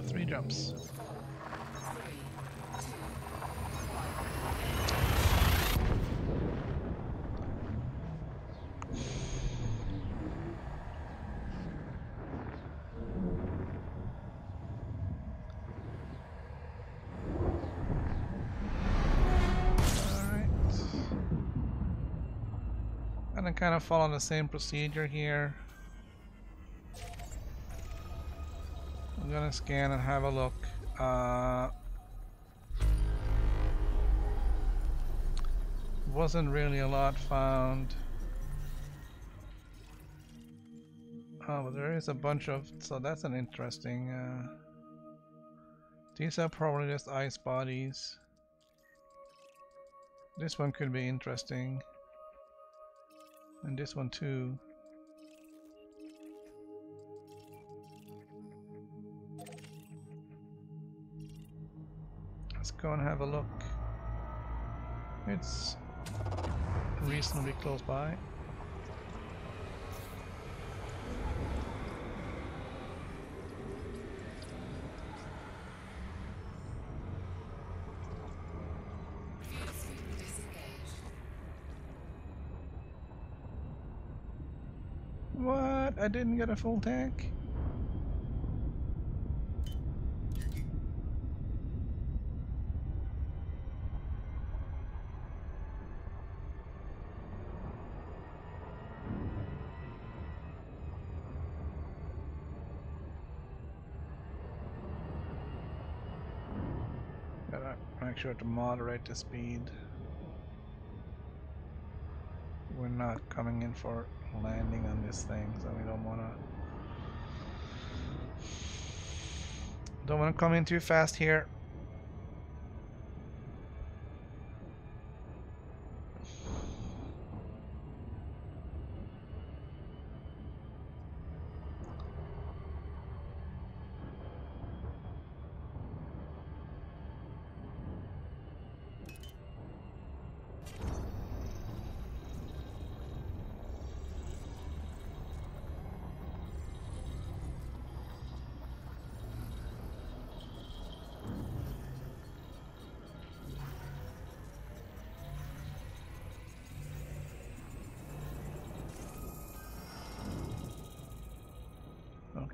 Three jumps. Gonna kind of follow the same procedure here. I'm gonna scan and have a look. Wasn't really a lot found. Oh, but there is a bunch of, so that's an interesting. These are probably just ice bodies. This one could be interesting. And this one too. Let's go and have a look. It's reasonably close by. What? I didn't get a full tank? Gotta make sure to moderate the speed. We're not coming in for landing on this thing, so we don't wanna come in too fast here.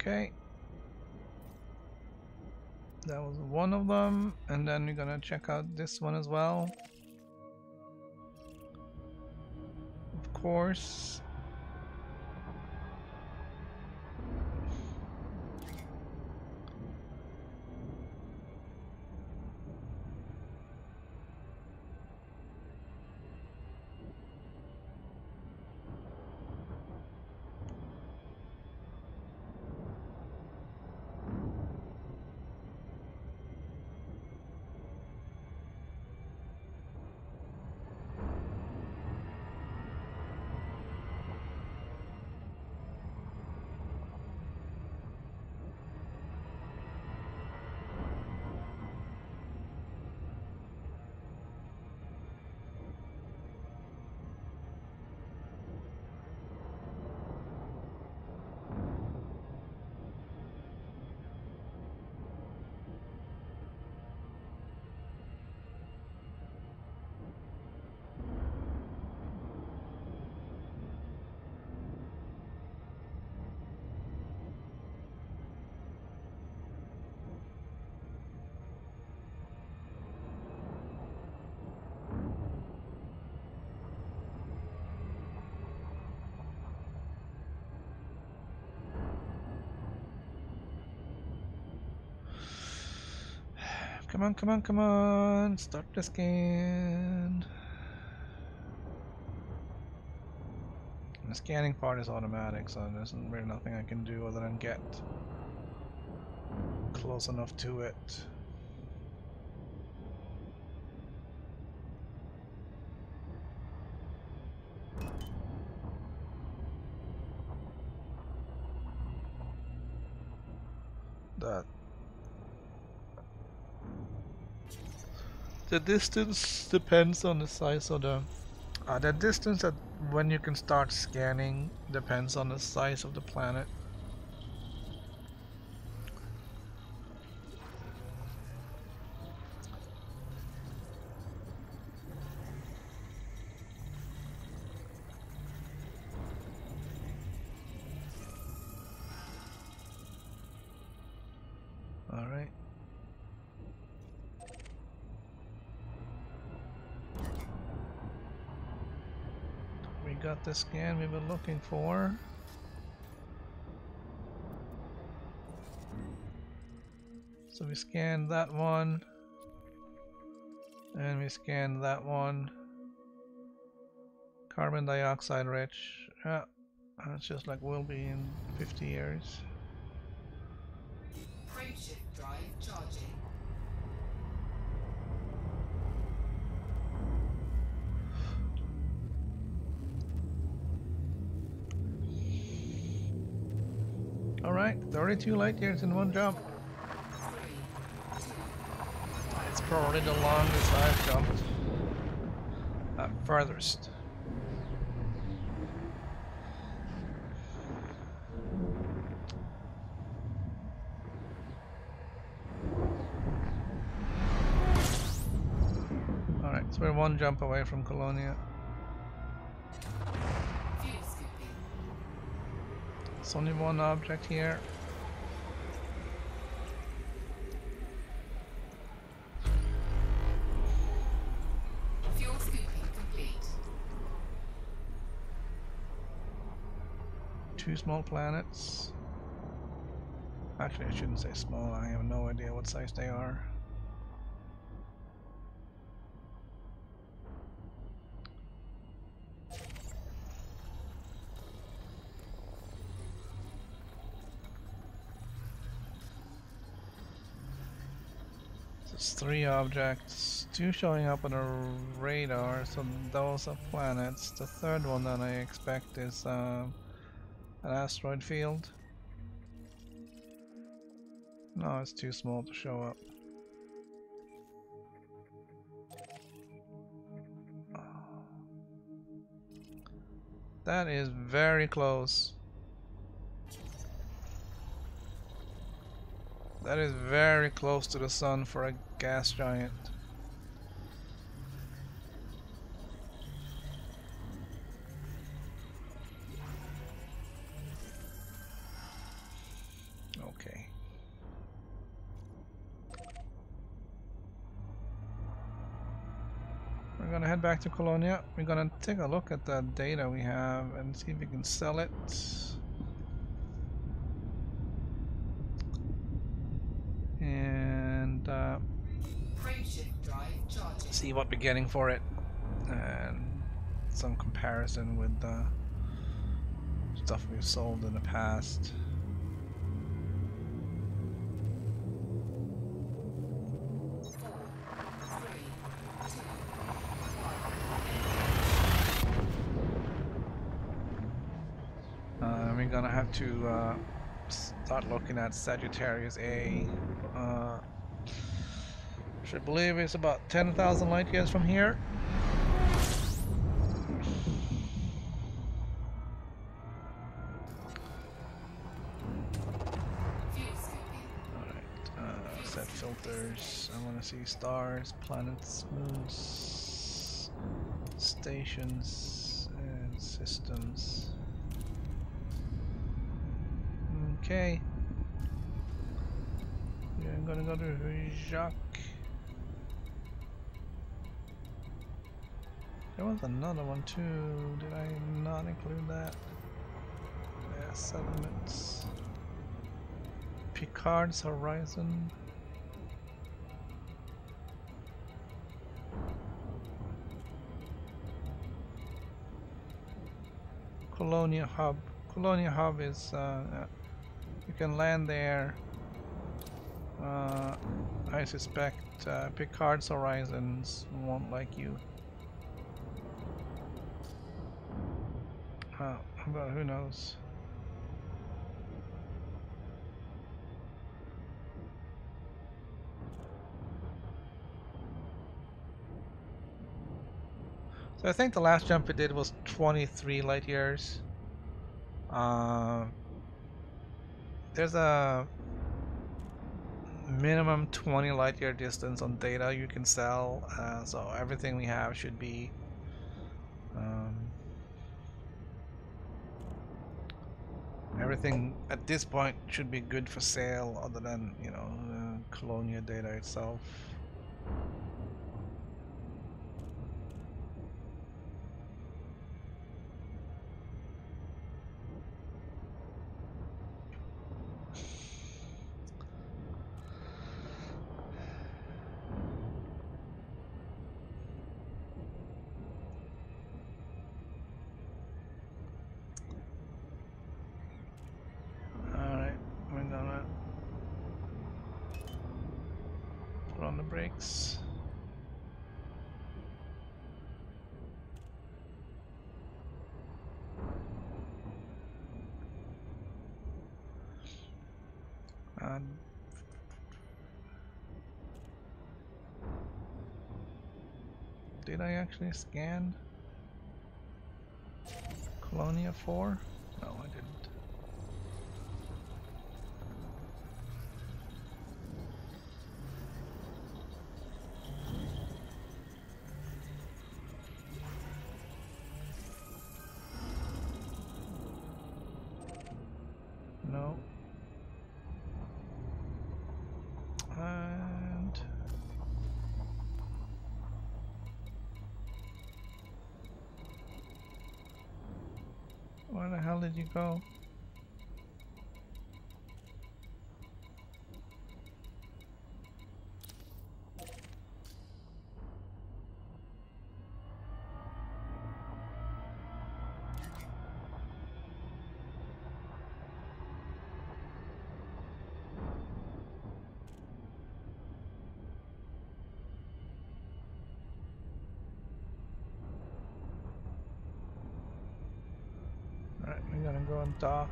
Okay. That was one of them, and then we're gonna check out this one as well. Of course. Come on, come on, come on! Start the scan. The scanning part is automatic, so there's really nothing I can do other than get close enough to it. The distance depends on the size of the distance at when you can start scanning depends on the size of the planet. All right. We got the scan we were looking for. So we scanned that one, and we scanned that one. Carbon dioxide rich. Yeah, it's just like we'll be in 50 years. Frameshift drive charging. Alright, 32 light years in one jump. 3, 2, It's probably the longest I've jumped. Furthest. Alright, so we're one jump away from Colonia. fuel scooping. It's only one object here. Fuel scooping complete. 2 small planets. Actually, I shouldn't say small, I have no idea what size they are. There's 3 objects, 2 showing up on a radar, so those are planets. The third one that I expect is an asteroid field. No, it's too small to show up. That is very close. That is very close to the sun for a gas giant. Okay. We're gonna head back to Colonia. We're gonna take a look at the data we have and see if we can sell it. And Frameshift drive charging. see what we're getting for it. And some comparison with the stuff we've sold in the past. We're gonna have to start looking at Sagittarius A. Should believe it's about 10,000 light years from here. Fuel scooping. Alright, set filters. I want to see stars, planets, moons, stations, and systems. Okay. Yeah, I'm gonna go to Jacques. There was another one too. Did I not include that? Yeah, settlements. Picard's Horizon. Colonia Hub. Colonia Hub is you can land there. I suspect Picard's Horizons won't like you. But who knows? So I think the last jump we did was 23 light years. There's a minimum 20 light year distance on data you can sell, so everything we have should be everything at this point should be good for sale, other than, you know, Colonia data itself. On the brakes. Did I actually scan Colonia 4? No, I didn't. No. And where the hell did you go? Alright, we're gonna go and dock.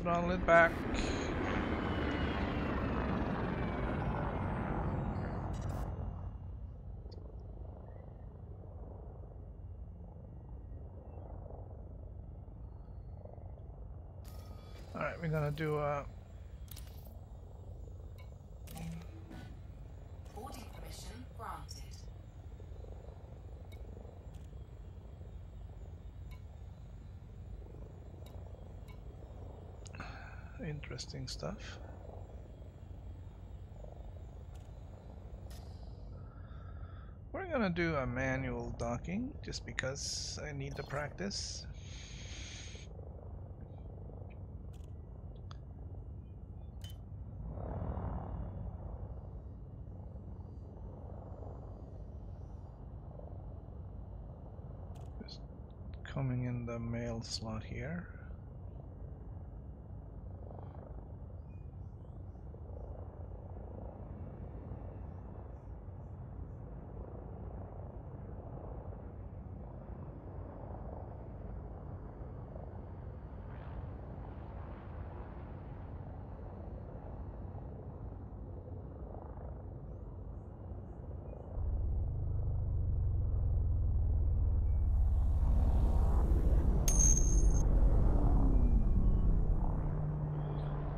Throttle it back. Alright, we're gonna do a Boarding permission granted. interesting stuff. We're gonna do a manual docking just because I need to practice. Just coming in the mail slot here.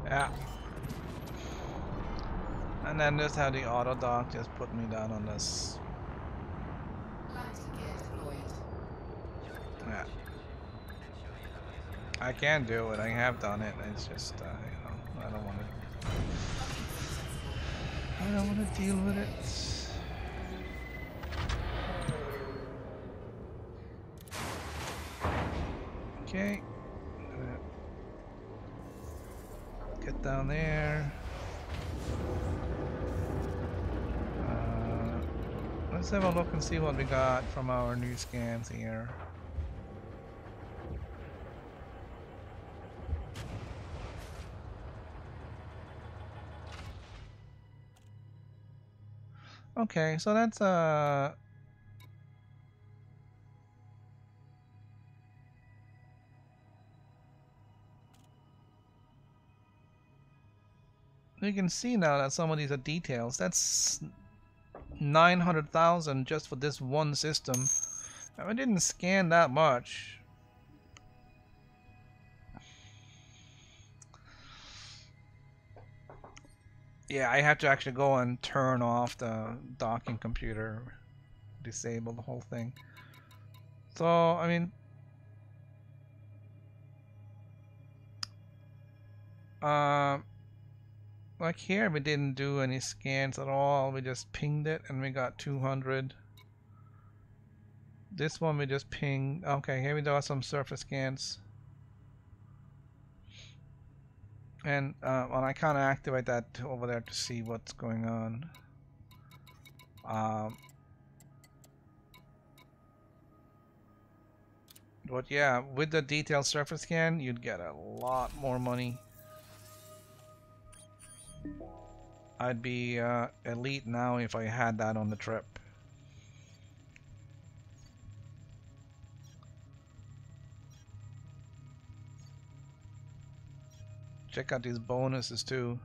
Yeah. And then just how the auto dock just put me down on this. Landing gear deployed. Yeah. I can do it. I have done it. It's just, you know, I don't want to. I don't want to deal with it. Okay. Get down there. Let's have a look and see what we got from our new scans here. Okay, so that's you can see now that some of these are details. That's 900,000 just for this one system. I didn't scan that much. Yeah, I have to actually go and turn off the docking computer, disable the whole thing. So, I mean, like here we didn't do any scans at all. We just pinged it and we got 200. This one we just pinged. Okay, here we do some surface scans. And well, I kind of activate that over there to see what's going on. But yeah, with the detailed surface scan, you'd get a lot more money. I'd be elite now if I had that on the trip. Check out these bonuses too.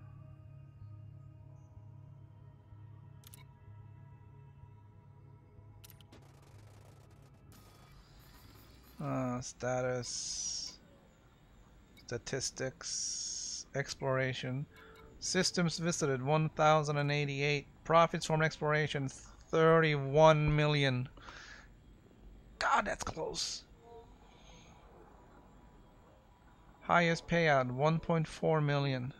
Status, statistics, exploration, systems visited 1,088, profits from exploration 31 million. God, that's close. Highest payout 1.4 million.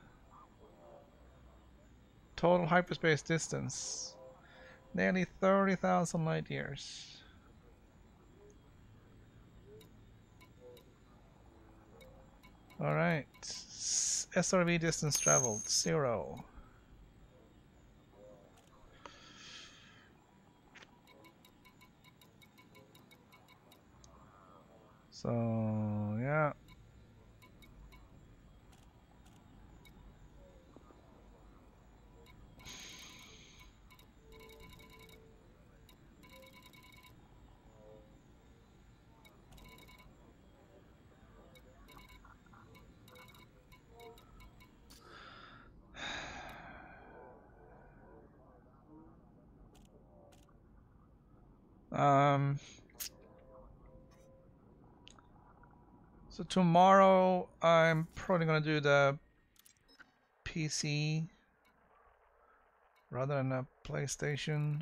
Total hyperspace distance nearly 30,000 light years. Alright, SRV distance traveled 0. So yeah. Um, so tomorrow I'm probably gonna do the PC rather than a PlayStation.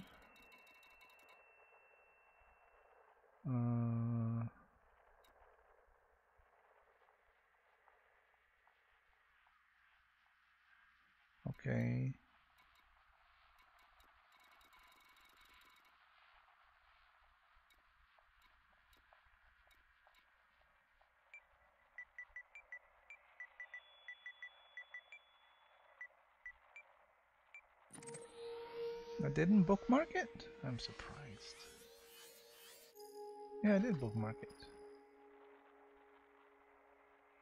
Okay. I didn't bookmark it? I'm surprised. Yeah, I did bookmark it.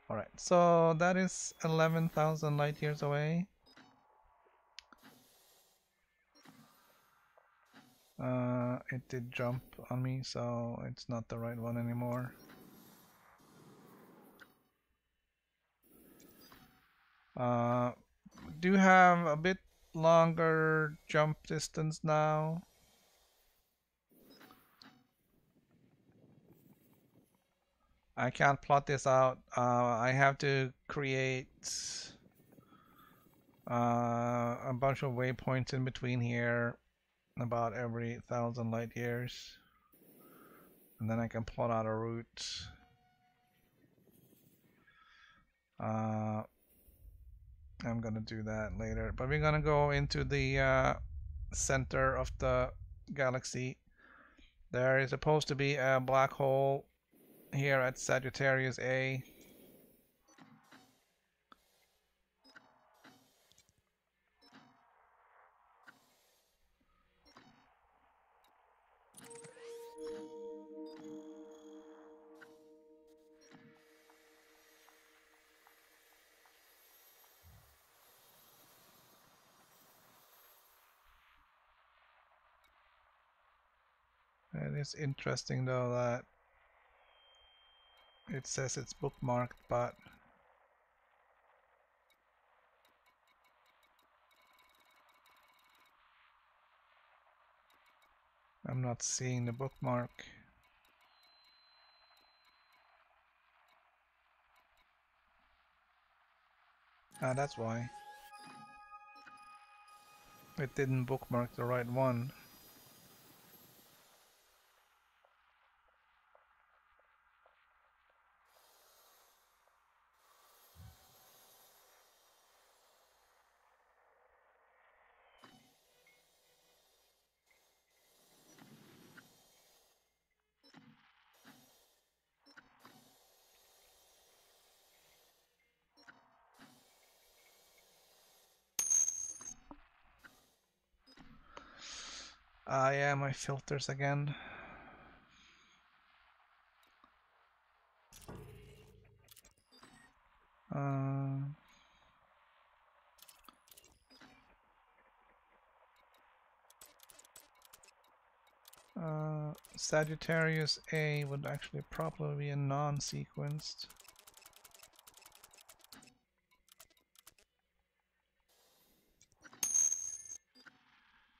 Alright, so that is 11,000 light years away. It did jump on me, so it's not the right one anymore. Do have a bit longer jump distance now. I can't plot this out. I have to create a bunch of waypoints in between here about every 1,000 light years, and then I can plot out a route. I'm gonna do that later, but we're gonna go into the center of the galaxy. There is supposed to be a black hole here at Sagittarius A. It is interesting though that it says it's bookmarked, but I'm not seeing the bookmark. Ah, that's why. It didn't bookmark the right one. Ah, yeah, my filters again. Sagittarius A would actually probably be a non-sequenced.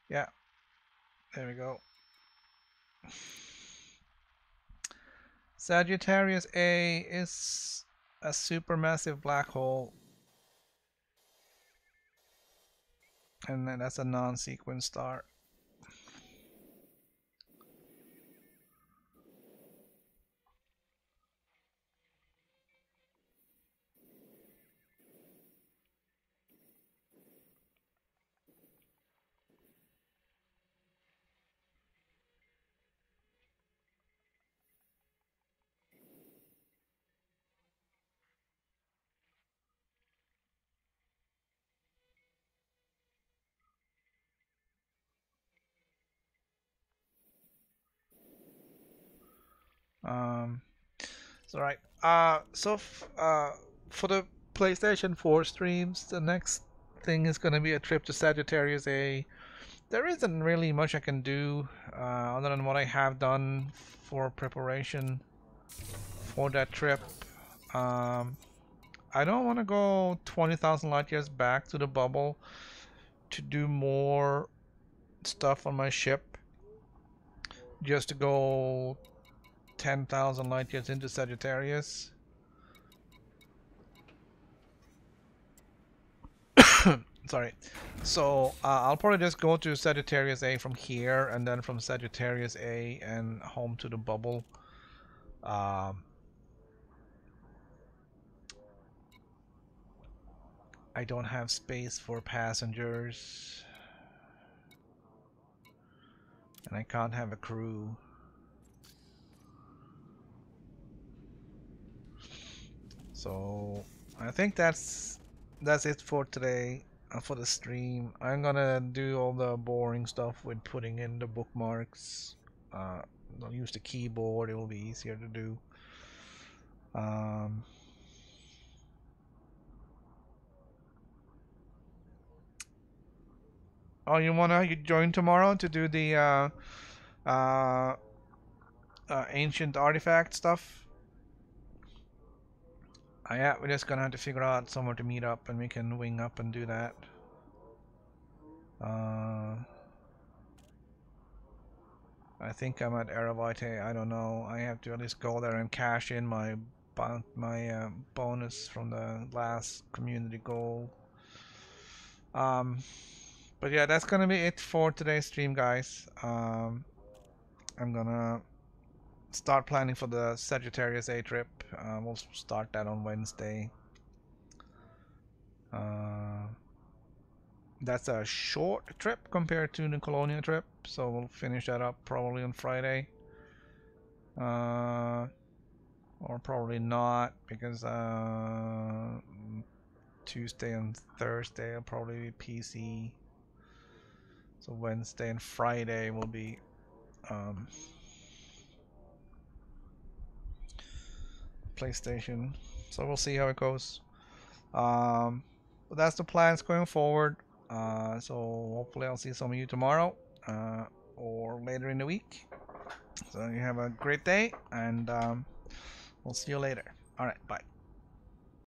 Yeah, there we go. Sagittarius A is a supermassive black hole, and then that's a non-sequence star. So right. For the PlayStation 4 streams, the next thing is gonna be a trip to Sagittarius A. There isn't really much I can do other than what I have done for preparation for that trip. I don't want to go 20,000 light years back to the bubble to do more stuff on my ship just to go 10,000 light years into Sagittarius. Sorry. So I'll probably just go to Sagittarius A from here, and then from Sagittarius A and home to the bubble. I don't have space for passengers, and I can't have a crew. So I think that's it for today, for the stream. I'm gonna do all the boring stuff with putting in the bookmarks. I'll use the keyboard, it will be easier to do. Oh, you join tomorrow to do the ancient artifact stuff? Yeah, we're just gonna have to figure out somewhere to meet up, and we can wing up and do that. I think I'm at Eravite. I don't know. I have to at least go there and cash in my bonus from the last community goal. But yeah, that's gonna be it for today's stream, guys. I'm gonna start planning for the Sagittarius A trip. We'll start that on Wednesday. That's a short trip compared to the Colonia trip, so we'll finish that up probably on Friday. Or probably not, because Tuesday and Thursday will probably be PC. So Wednesday and Friday will be PlayStation. So we'll see how it goes. But that's the plans going forward. So hopefully I'll see some of you tomorrow or later in the week. So you have a great day, and we'll see you later. Alright, bye.